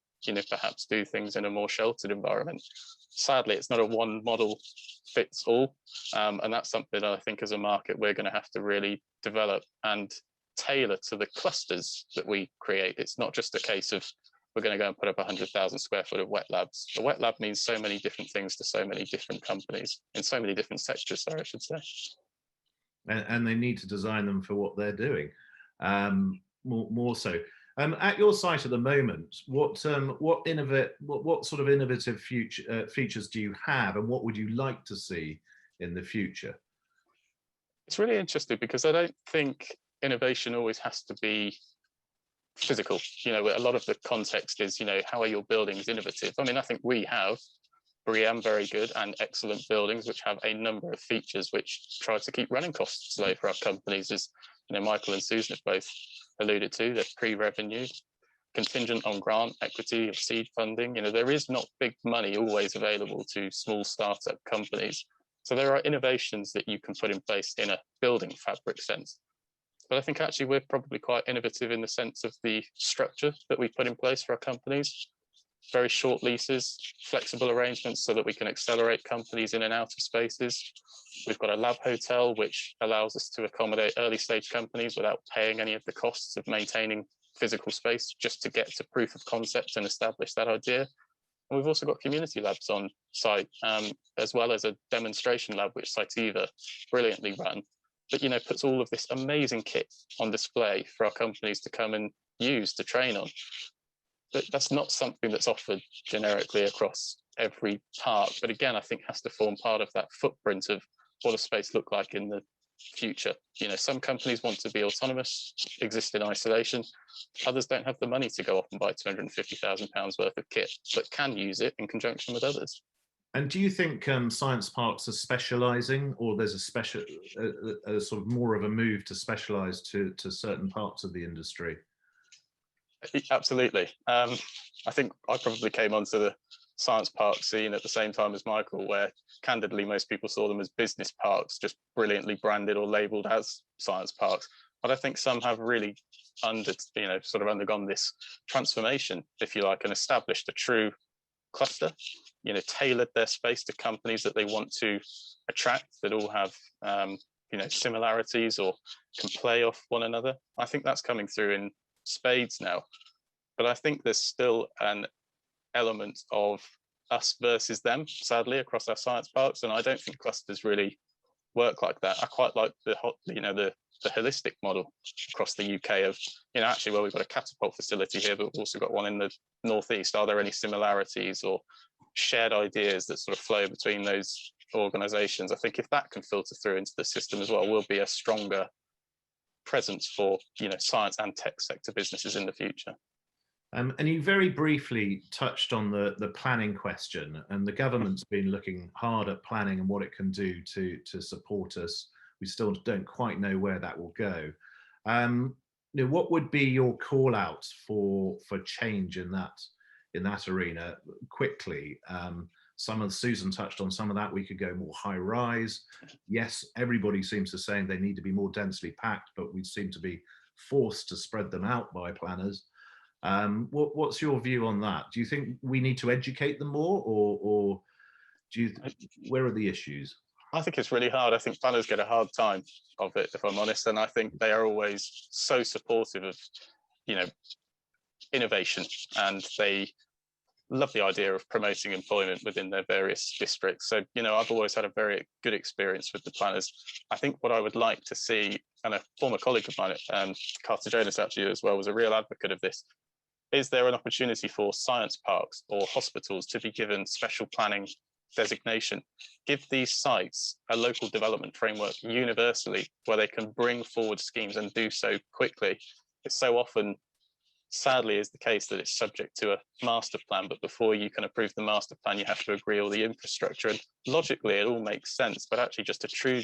perhaps do things in a more sheltered environment? Sadly, it's not a one model fits all. And that's something that I think as a market, we're going to have to really develop and tailor to the clusters that we create. It's not just a case of we're going to go and put up 100,000 square foot of wet labs. A wet lab means so many different things to so many different companies in so many different sectors, sorry, I should say. And they need to design them for what they're doing, more so. At your site at the moment, what sort of innovative features do you have, and what would you like to see in the future? It's really interesting because I don't think innovation always has to be physical. A lot of the context is, how are your buildings innovative? I mean, I think we have BREEAM very good and excellent buildings, which have a number of features which try to keep running costs low for our companies, as Michael and Susan have both alluded to. They're pre-revenue, contingent on grant, equity, or seed funding. There is not big money always available to small startup companies. So there are innovations that you can put in place in a building fabric sense. But I think actually we're probably quite innovative in the sense of the structure that we put in place for our companies. Very short leases, flexible arrangements so that we can accelerate companies in and out of spaces. We've got a lab hotel, which allows us to accommodate early stage companies without paying any of the costs of maintaining physical space, just to get to proof of concept and establish that idea. And we've also got community labs on site, as well as a demonstration lab, which Cytiva brilliantly run, but puts all of this amazing kit on display for our companies to come and use to train on. But that's not something that's offered generically across every park, but again, I think has to form part of that footprint of what a space look like in the future. Some companies want to be autonomous, exist in isolation. Others don't have the money to go off and buy £250,000 worth of kit, but can use it in conjunction with others. And do you think science parks are specialising, or there's a sort of more of a move to specialise to certain parts of the industry? Absolutely. I think I probably came onto the science park scene at the same time as Michael, where candidly most people saw them as business parks, just brilliantly branded or labelled as science parks. But I think some have really sort of undergone this transformation, if you like, and established a true cluster, tailored their space to companies that they want to attract, that all have similarities or can play off one another. I think that's coming through in spades now, but I think there's still an element of us versus them, sadly, across our science parks, and I don't think clusters really work like that. I quite like the holistic model across the UK of, actually, well, we've got a catapult facility here, but we've also got one in the northeast. Are there any similarities or shared ideas that sort of flow between those organizations? I think if that can filter through into the system as well, we'll be a stronger presence for science and tech sector businesses in the future. And you very briefly touched on the planning question, and the government's been looking hard at planning and what it can do to support us. We still don't quite know where that will go. What would be your call outs for change in that arena quickly? Susan touched on some of that. We could go more high rise. Yes, everybody seems to say they need to be more densely packed, but we seem to be forced to spread them out by planners. What's your view on that? Do you think we need to educate them more, or do you, where are the issues? I think it's really hard. I think planners get a hard time of it, if I'm honest, and I think they are always so supportive of, you know, innovation, and they love the idea of promoting employment within their various districts. So, you know, I've always had a very good experience with the planners. I think what I would like to see, and a former colleague of mine, Carter Jonas actually as well, was a real advocate of this, is there an opportunity for science parks or hospitals to be given special planning designation? Give these sites a local development framework universally where they can bring forward schemes and do so quickly. It's so often, sadly, is the case that it's subject to a master plan, but before you can approve the master plan, you have to agree all the infrastructure. And logically, it all makes sense, but actually just a true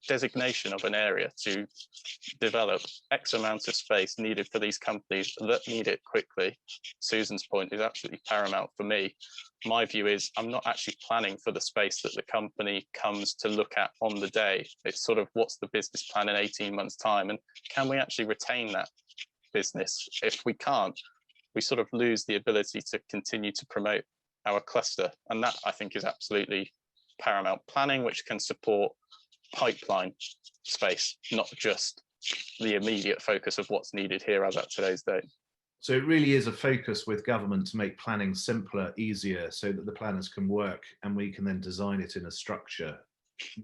designation of an area to develop X amount of space needed for these companies that need it quickly, Susan's point, is absolutely paramount for me. My view is I'm not actually planning for the space that the company comes to look at on the day. It's sort of, what's the business plan in 18 months' time, and can we actually retain that business? If we can't, we sort of lose the ability to continue to promote our cluster, and that, I think, is absolutely paramount. Planning which can support pipeline space, not just the immediate focus of what's needed here as at today's date. So it really is a focus with government to make planning simpler, easier, so that the planners can work and we can then design it in a structure,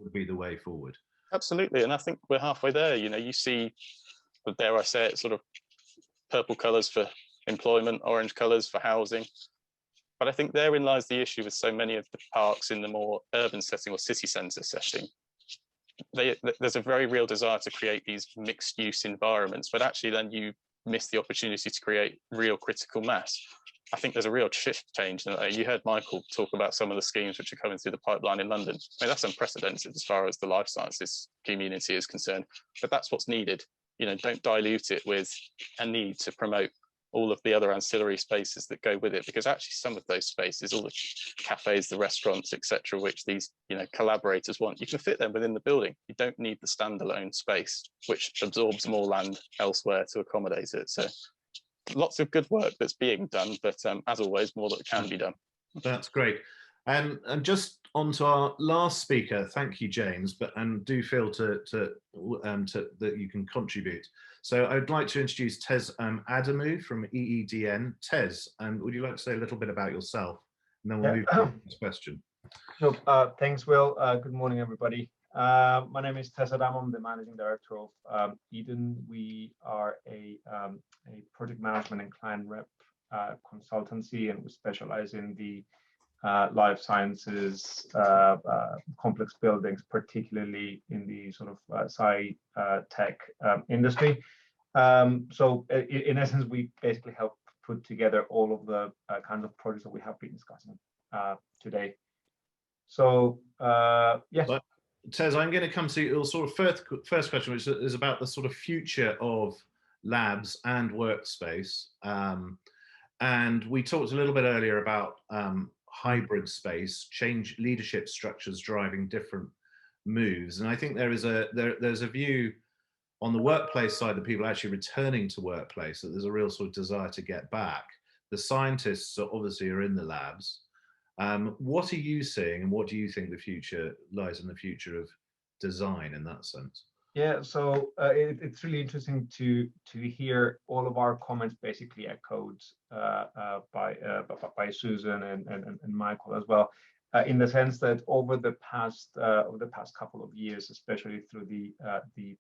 would be the way forward. Absolutely, and I think we're halfway there. You know, you see, dare I say it, sort of purple colours for employment, orange colours for housing. But I think therein lies the issue with so many of the parks in the more urban setting or city centre setting. There's a very real desire to create these mixed use environments, but actually then you miss the opportunity to create real critical mass. I think there's a real shift change. You heard Michael talk about some of the schemes which are coming through the pipeline in London. I mean, that's unprecedented as far as the life sciences community is concerned, but that's what's needed. You know, don't dilute it with a need to promote all of the other ancillary spaces that go with it, because actually some of those spaces, all the cafes, the restaurants, etc., which these, you know, collaborators want, you can fit them within the building. You don't need the standalone space which absorbs more land elsewhere to accommodate it. So lots of good work that's being done, but as always, more that can be done. That's great. And just on to our last speaker, thank you, James, and do feel that you can contribute. So I'd like to introduce Tez Adamou from EEDN. Tez, would you like to say a little bit about yourself? And then we'll move to the next question. Sure. Thanks, Will. Good morning, everybody. My name is Tez Adamou. I'm the Managing Director of EEDN. We are a project management and client rep consultancy, and we specialize in the life sciences, complex buildings, particularly in the sort of sci-tech industry. So in essence, we basically help put together all of the kinds of projects that we have been discussing today. So yes. But, Tez, I'm going to come to your sort of first question, which is about the sort of future of labs and workspace. And we talked a little bit earlier about hybrid space, change leadership structures driving different moves. And I think there's a view on the workplace side that people are actually returning to workplace, that there's a real sort of desire to get back. The scientists obviously are in the labs. What are you seeing, and what do you think the future lies in the future of design in that sense? Yeah, so it's really interesting to hear all of our comments basically echoed by Susan and Michael as well, in the sense that over the past couple of years, especially through the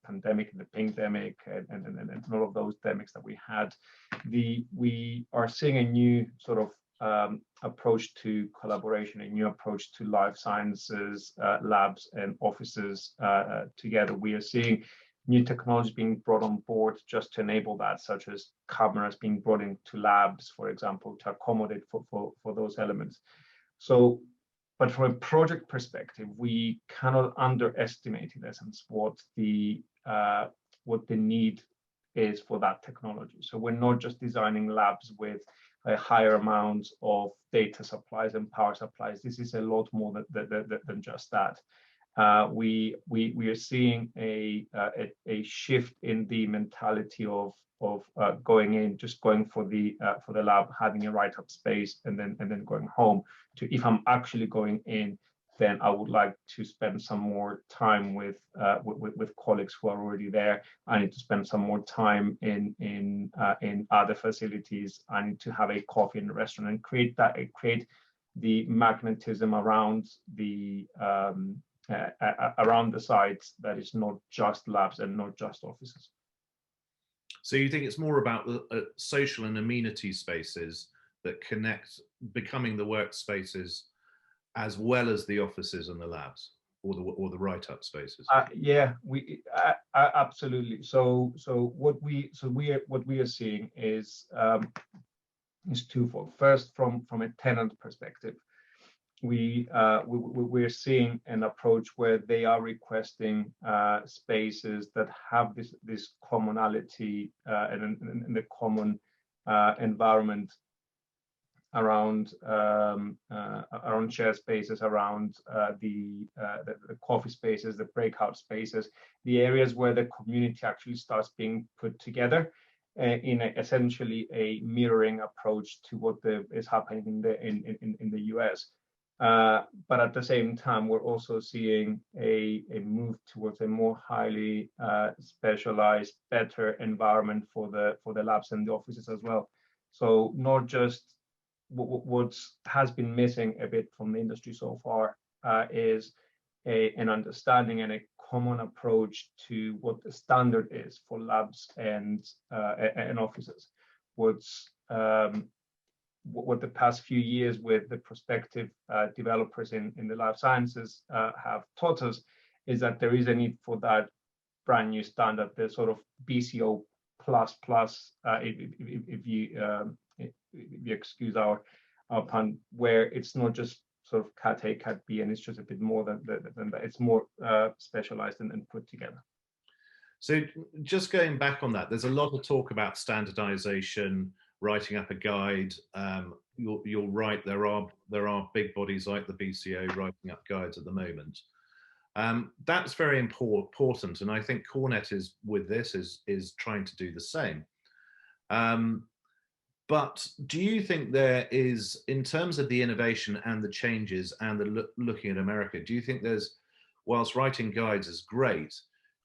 pandemic and the pandemic and all of those demics that we had, we are seeing a new sort of approach to collaboration, a new approach to life sciences, labs and offices together. We are seeing new technology being brought on board just to enable that, such as cameras being brought into labs, for example, to accommodate for those elements. So, but from a project perspective, we cannot underestimate, in essence, what the need is for that technology. So we're not just designing labs with a higher amount of data supplies and power supplies. This is a lot more than just that. we are seeing a shift in the mentality of going in, just going for the lab, having a write-up space, and then going home, to, if I'm actually going in, then I would like to spend some more time with colleagues who are already there. I need to spend some more time in other facilities. I need to have a coffee in the restaurant, and create the magnetism around the sites that is not just labs and not just offices. So you think it's more about the social and amenity spaces that connect, becoming the workspaces, as well as the offices and the labs, or the write-up spaces? Yeah, we absolutely. So what we are seeing is twofold. First, from a tenant perspective, we're seeing an approach where they are requesting spaces that have this commonality and the common environment around shared spaces, around the coffee spaces, the breakout spaces, the areas where the community actually starts being put together in essentially a mirroring approach to what is happening in the US. But at the same time, we're also seeing a move towards a more highly specialized, better environment for the labs and the offices as well. So not just what has been missing a bit from the industry so far is an understanding and a common approach to what the standard is for labs and offices. What the past few years with the prospective developers in the life sciences have taught us is that there is a need for that brand new standard, the sort of BCO plus, if you excuse our pun, where it's not just sort of Cat A, Cat B, and it's just a bit more than that. It's more specialized and put together. So just going back on that, there's a lot of talk about standardization, writing up a guide. You're right, there are big bodies like the BCO writing up guides at the moment. That's very important, and I think Cornet is trying to do the same. But do you think there is, in terms of the innovation and the changes and the looking at America, do you think there's, whilst writing guides is great,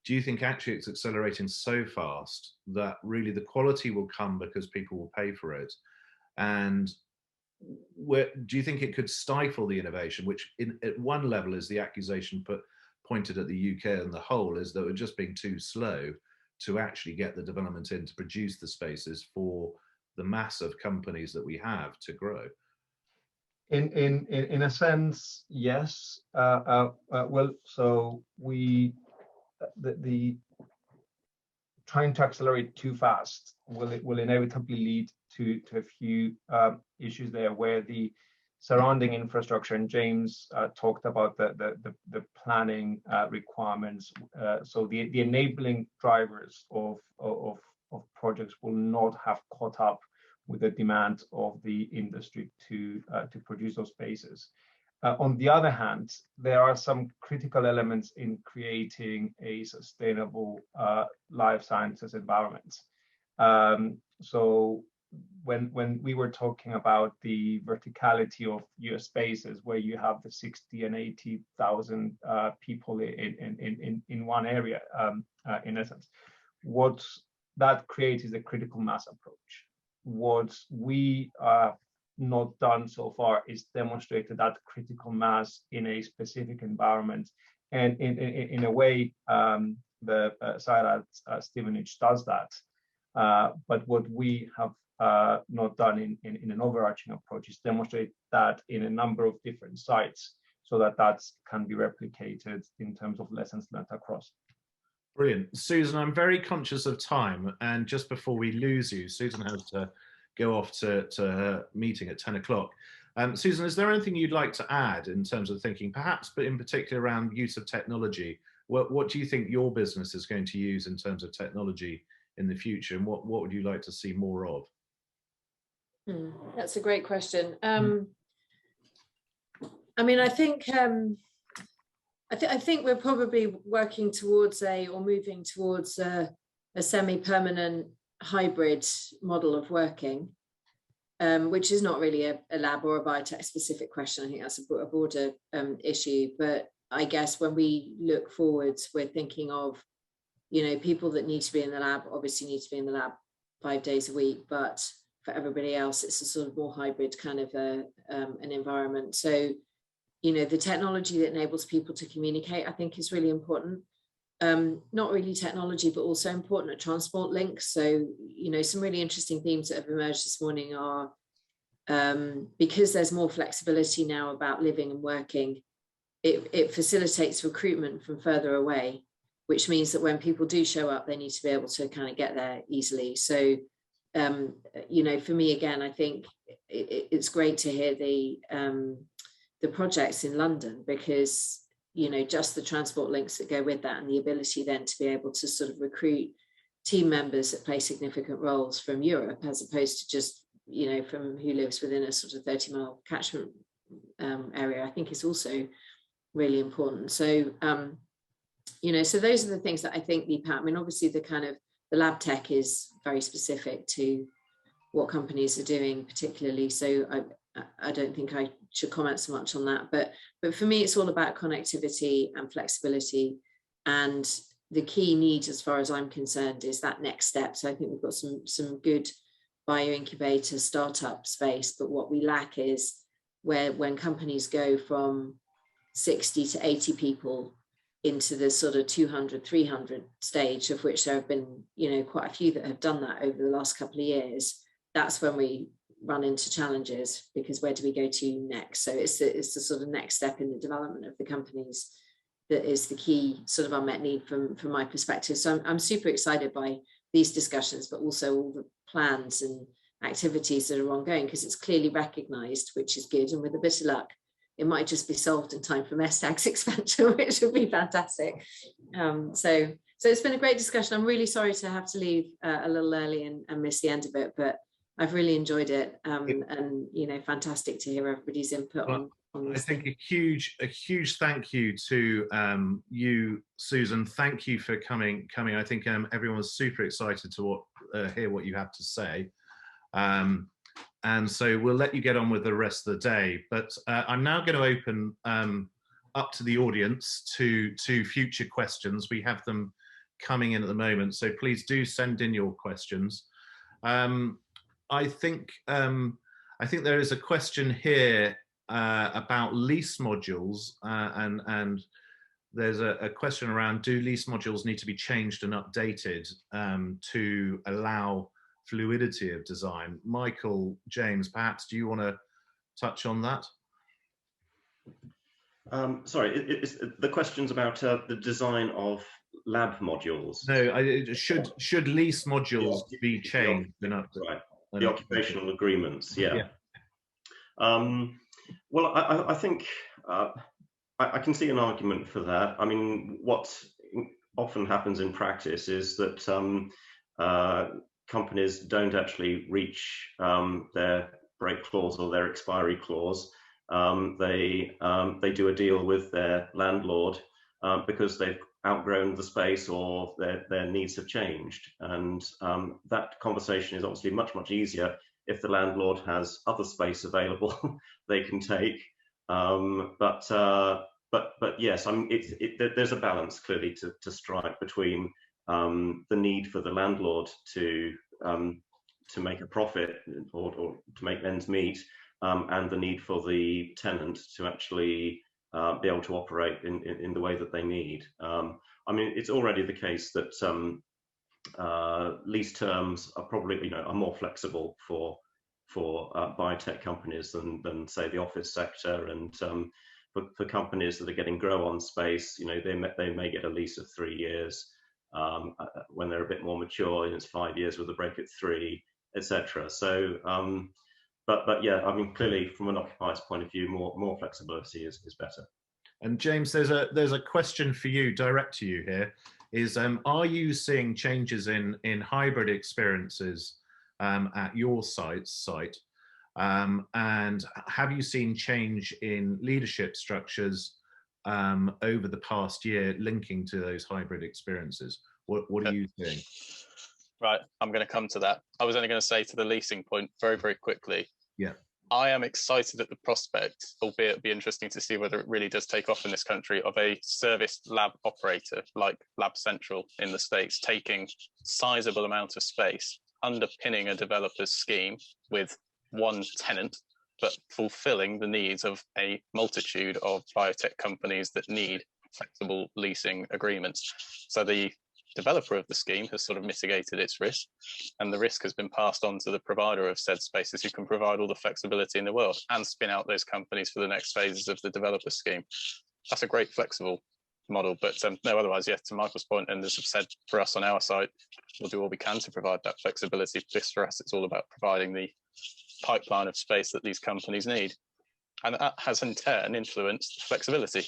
do you think actually it's accelerating so fast that really the quality will come because people will pay for it? And do you think it could stifle the innovation, which at one level is the accusation pointed at the UK and the whole, is that we're just being too slow to actually get the development in to produce the spaces for the massive companies that we have to grow? In a sense, yes. Well, so the trying to accelerate too fast will inevitably lead to a few issues there, where the surrounding infrastructure, and James talked about the planning requirements. So the enabling drivers of projects will not have caught up with the demand of the industry to produce those spaces. On the other hand, there are some critical elements in creating a sustainable life sciences environment. So when we were talking about the verticality of your spaces, where you have the 60 and 80,000 people in one area, in essence, what that creates is a critical mass approach. What we not done so far is demonstrated that critical mass in a specific environment, and in a way the site at Stevenage does that, but what we have not done in an overarching approach is demonstrate that in a number of different sites, so that can be replicated in terms of lessons learned across. Brilliant. Susan, I'm very conscious of time, and just before we lose you, Susan has to go off to her meeting at 10 o'clock. Susan, is there anything you'd like to add in terms of thinking, perhaps, but in particular around use of technology? What do you think your business is going to use in terms of technology in the future, and what would you like to see more of? That's a great question. I mean, I think I think we're probably working towards moving towards a semi-permanent hybrid model of working, which is not really a lab or a biotech specific question. I think that's a broader issue. But I guess when we look forwards, we're thinking of, you know, people that need to be in the lab obviously need to be in the lab 5 days a week, but for everybody else, it's a sort of more hybrid kind of an environment. So, you know, the technology that enables people to communicate, I think, is really important. Not really technology, but also important at transport links. So, you know, some really interesting themes that have emerged this morning are because there's more flexibility now about living and working, it facilitates recruitment from further away, which means that when people do show up, they need to be able to kind of get there easily. So, you know, for me, again, I think it's great to hear the projects in London, because, you know, just the transport links that go with that and the ability then to be able to sort of recruit team members that play significant roles from Europe, as opposed to just, you know, from who lives within a sort of 30-mile catchment area, I think is also really important. So, you know, so those are the things that I think I mean, obviously the kind of the lab tech is very specific to what companies are doing particularly. So I don't think I should comment so much on that, but for me, it's all about connectivity and flexibility. And the key need, as far as I'm concerned, is that next step. So I think we've got some good bioincubator startup space, but what we lack is when companies go from 60 to 80 people into the sort of 200, 300 stage, of which there have been, you know, quite a few that have done that over the last couple of years. That's when we run into challenges, because where do we go to next? So it's the sort of next step in the development of the companies that is the key sort of unmet need from my perspective. So I'm super excited by these discussions, but also all the plans and activities that are ongoing, because it's clearly recognised, which is good. And with a bit of luck, it might just be solved in time for Mestag's expansion, which would be fantastic. So it's been a great discussion. I'm really sorry to have to leave a little early and miss the end of it, but I've really enjoyed it. And, you know, fantastic to hear everybody's input on this. I think a huge thank you to you, Susan. Thank you for coming. I think everyone's super excited to hear what you have to say. And so we'll let you get on with the rest of the day. But I'm now going to open up to the audience to future questions. We have them coming in at the moment, so please do send in your questions. I think there is a question here about lease modules, and there's a question around, do lease modules need to be changed and updated to allow fluidity of design? Michael, James, perhaps do you want to touch on that? Sorry, the question's about the design of lab modules. No, should lease modules be changed? Right, the occupational agreements, yeah. Well, I think I can see an argument for that. I mean, what often happens in practice is that companies don't actually reach their break clause or their expiry clause. They do a deal with their landlord because they've outgrown the space or their needs have changed. And that conversation is obviously much easier if the landlord has other space available they can take. But yes, I mean, there's a balance clearly to strike between the need for the landlord to make a profit or to make ends meet, and the need for the tenant to actually be able to operate in the way that they need. I mean, it's already the case that lease terms are probably, are more flexible for biotech companies than say the office sector, and for companies that are getting grow on space, they may get a lease of 3 years. When they're a bit more mature, it's 5 years with a break at 3, etc. So, but yeah, I mean, clearly from an occupier's point of view, more flexibility is better. And James, there's a question for you, direct to you here. Is are you seeing changes in hybrid experiences at your site? And have you seen change in leadership structures over the past year linking to those hybrid experiences? What are you seeing? Right, I'm going to come to that. I was only going to say to the leasing point very, very quickly. Yeah. I am excited at the prospect, albeit it'd be interesting to see whether it really does take off in this country, of a serviced lab operator like Lab Central in the States, taking sizable amount of space, underpinning a developer's scheme with one tenant, but fulfilling the needs of a multitude of biotech companies that need flexible leasing agreements. So the developer of the scheme has sort of mitigated its risk, and the risk has been passed on to the provider of said spaces, who can provide all the flexibility in the world and spin out those companies for the next phases of the developer scheme. That's a great flexible model, but no, otherwise, yeah, to Michael's point, and as I've said, for us on our side, we'll do all we can to provide that flexibility. Because for us, it's all about providing the pipeline of space that these companies need. And that has in turn influenced the flexibility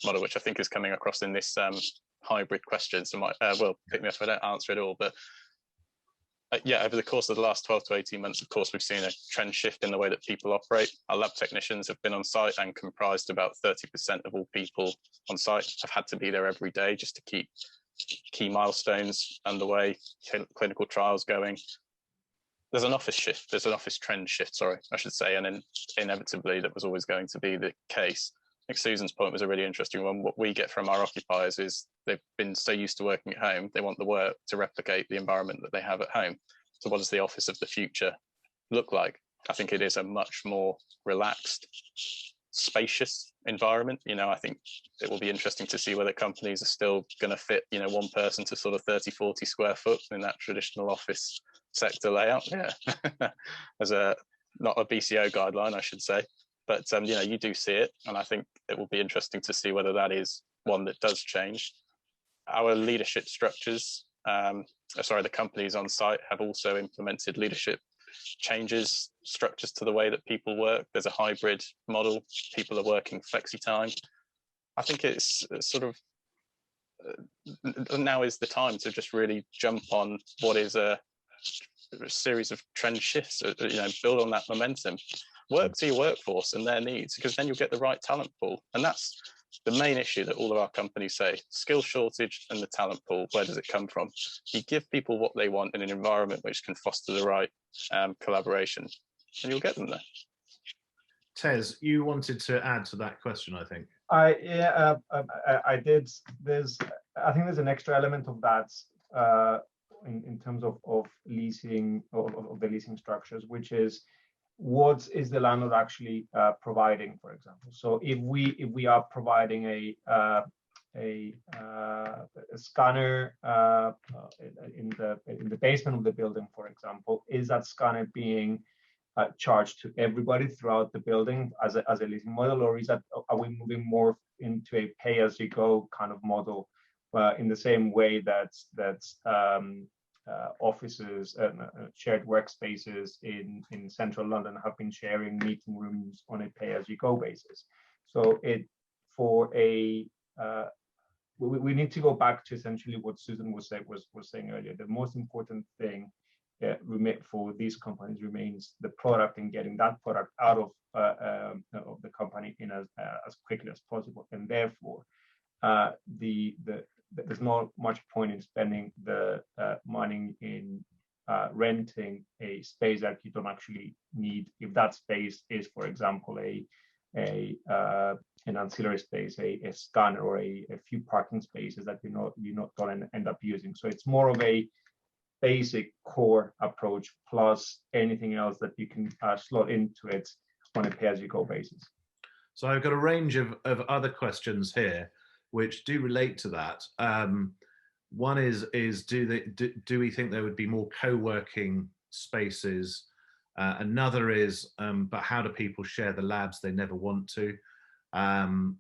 model, which I think is coming across in this hybrid question. So Will, pick me up if I don't answer it all, but yeah, over the course of the last 12 to 18 months, of course, we've seen a trend shift in the way that people operate. Our lab technicians have been on site and comprised about 30% of all people on site. Have had to be there every day just to keep key milestones underway, clinical trials going. There's an office shift, there's an office trend shift, sorry, I should say, and then inevitably that was always going to be the case. I think Susan's point was a really interesting one. What we get from our occupiers is they've been so used to working at home, they want the work to replicate the environment that they have at home. So what does the office of the future look like? I think it is a much more relaxed, spacious environment. You know, I think it will be interesting to see whether companies are still going to fit, you know, one person to sort of 30, 40 square foot in that traditional office sector layout. Yeah, as not a BCO guideline, I should say. But you know, you do see it, and I think it will be interesting to see whether that is one that does change. Our leadership structures, the companies on site have also implemented leadership changes, structures to the way that people work. There's a hybrid model. People are working flexi time. I think it's sort of now is the time to just really jump on what is a series of trend shifts. You know, build on that momentum. Work to your workforce and their needs, because then you'll get the right talent pool. And that's the main issue that all of our companies say: skill shortage and the talent pool. Where does it come from? You give people what they want in an environment which can foster the right collaboration, and you'll get them there. Tez, you wanted to add to that question, I think. I did. I think there's an extra element of that in terms of leasing, of the leasing structures, which is, what is the landlord actually providing, for example? So if we are providing a scanner in the basement of the building, for example, is that scanner being charged to everybody throughout the building as a leasing model, or are we moving more into a pay-as-you-go kind of model, in the same way that offices and shared workspaces in central London have been sharing meeting rooms on a pay-as-you-go basis? So we need to go back to essentially what Susan was saying earlier. The most important thing for these companies remains the product, and getting that product out of the company in as quickly as possible. And therefore, there's not much point in spending the money in renting a space that you don't actually need, if that space is, for example, an ancillary space, a scanner, or a few parking spaces that you're not going to end up using. So it's more of a basic core approach plus anything else that you can slot into it on a pay-as-you-go basis. So I've got a range of other questions here which do relate to that. One is do we think there would be more co-working spaces? Another is, but how do people share the labs they never want to? And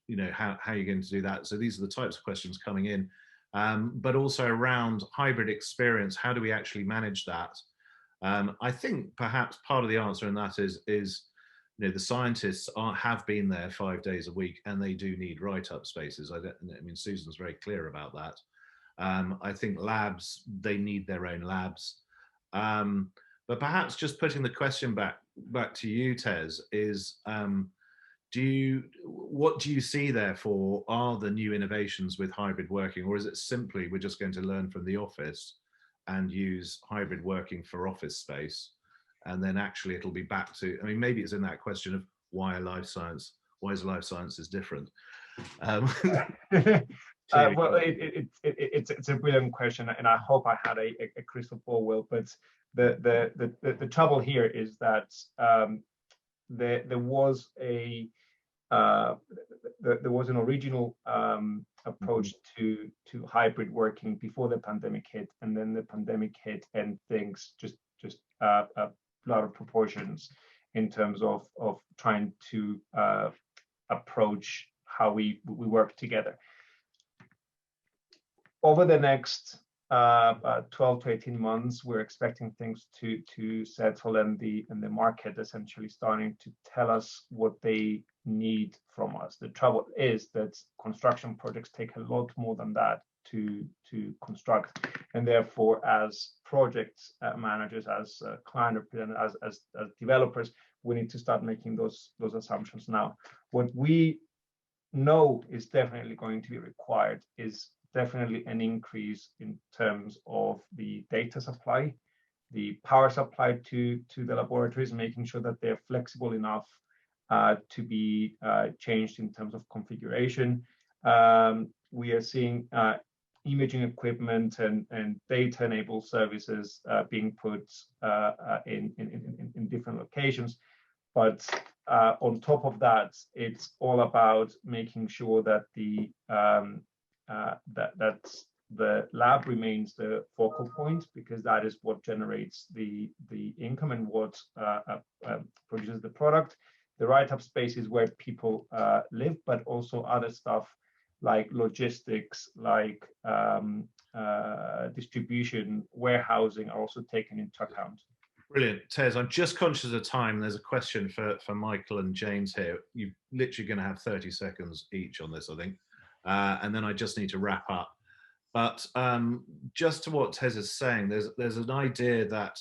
you know, how are you going to do that? So these are the types of questions coming in, but also around hybrid experience. How do we actually manage that? I think perhaps part of the answer in that is you know, the scientists have been there 5 days a week, and they do need write-up spaces. I mean, Susan's very clear about that. I think labs, they need their own labs. But perhaps just putting the question back to you, Tez, is what do you see therefore are the new innovations with hybrid working, or is it simply we're just going to learn from the office and use hybrid working for office space, and then actually it'll be back to, I mean, maybe it's in that question of why is life sciences different? Well, it's a brilliant question, and I hope I had a crystal ball, Will. But the trouble here is that there was an original approach to hybrid working before the pandemic hit, and then the pandemic hit, and things just a lot of proportions in terms of trying to approach how we work together. Over the next 12 to 18 months, we're expecting things to settle, and the market essentially starting to tell us what they need from us. The trouble is that construction projects take a lot more than that to construct, and therefore, as project managers, as client representatives, as developers, we need to start making those assumptions now. What we know is definitely going to be required is definitely an increase in terms of the data supply, the power supply to the laboratories, making sure that they're flexible enough to be changed in terms of configuration. We are seeing imaging equipment and data-enabled services being put in different locations. But on top of that, it's all about making sure that the lab remains the focal point, because that is what generates the income and what produces the product. The write-up spaces where people live, but also other stuff like logistics, like distribution, warehousing are also taken into account. Brilliant. Tez, I'm just conscious of time. There's a question for Michael and James here. You're literally going to have 30 seconds each on this, I think. And then I just need to wrap up. But just to what Tez is saying, there's an idea that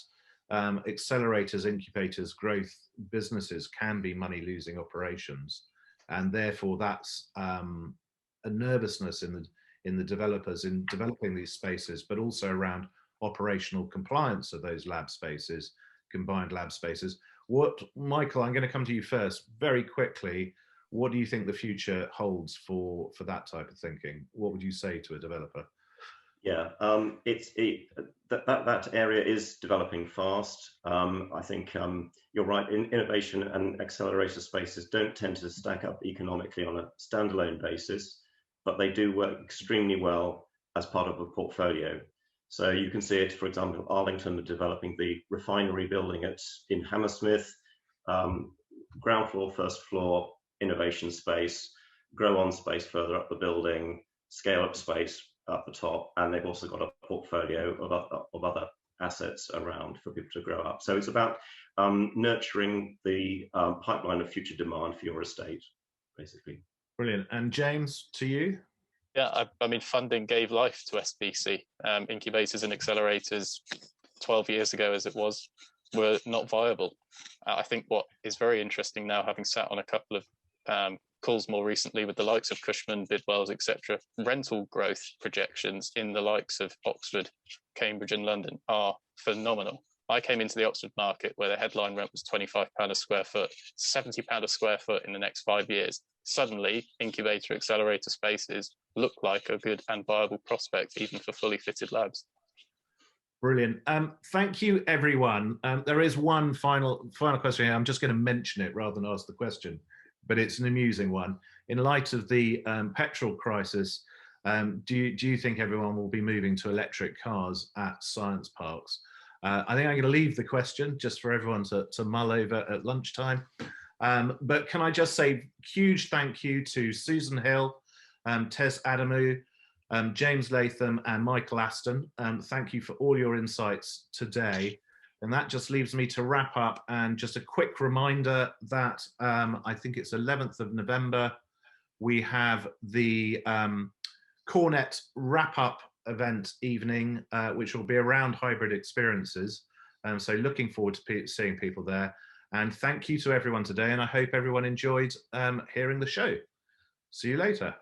accelerators, incubators, growth businesses can be money-losing operations, and therefore that's a nervousness in the developers in developing these spaces, but also around operational compliance of those lab spaces, combined lab spaces. Michael, I'm going to come to you first, very quickly. What do you think the future holds for that type of thinking? What would you say to a developer? Yeah, that area is developing fast. I think you're right. Innovation and accelerator spaces don't tend to stack up economically on a standalone basis, but they do work extremely well as part of a portfolio. So you can see it, for example, Arlington are developing the refinery building in Hammersmith, ground floor, first floor, innovation space, grow on space further up the building, scale up space up the top, and they've also got a portfolio of other assets around for people to grow up. So it's about nurturing the pipeline of future demand for your estate, basically. Brilliant. And James, to you? Yeah, I mean, funding gave life to SBC. Incubators and accelerators 12 years ago, as it was, were not viable. I think what is very interesting now, having sat on a couple of calls more recently with the likes of Cushman, Bidwell's, etc., rental growth projections in the likes of Oxford, Cambridge and London are phenomenal. I came into the Oxford market where the headline rent was £25 a square foot, £70 a square foot in the next 5 years. Suddenly, incubator accelerator spaces look like a good and viable prospect, even for fully fitted labs. Brilliant. Thank you, everyone. There is one final question here. I'm just going to mention it rather than ask the question, but it's an amusing one. In light of the petrol crisis, do you think everyone will be moving to electric cars at science parks? I think I'm going to leave the question just for everyone to mull over at lunchtime. But can I just say huge thank you to Susan Hill, Tez Adamou, James Latham and Michael Aston. Thank you for all your insights today. And that just leaves me to wrap up, and just a quick reminder that I think it's 11th of November, we have the Cornet wrap-up event evening, which will be around hybrid experiences. So looking forward to seeing people there. And thank you to everyone today. And I hope everyone enjoyed hearing the show. See you later.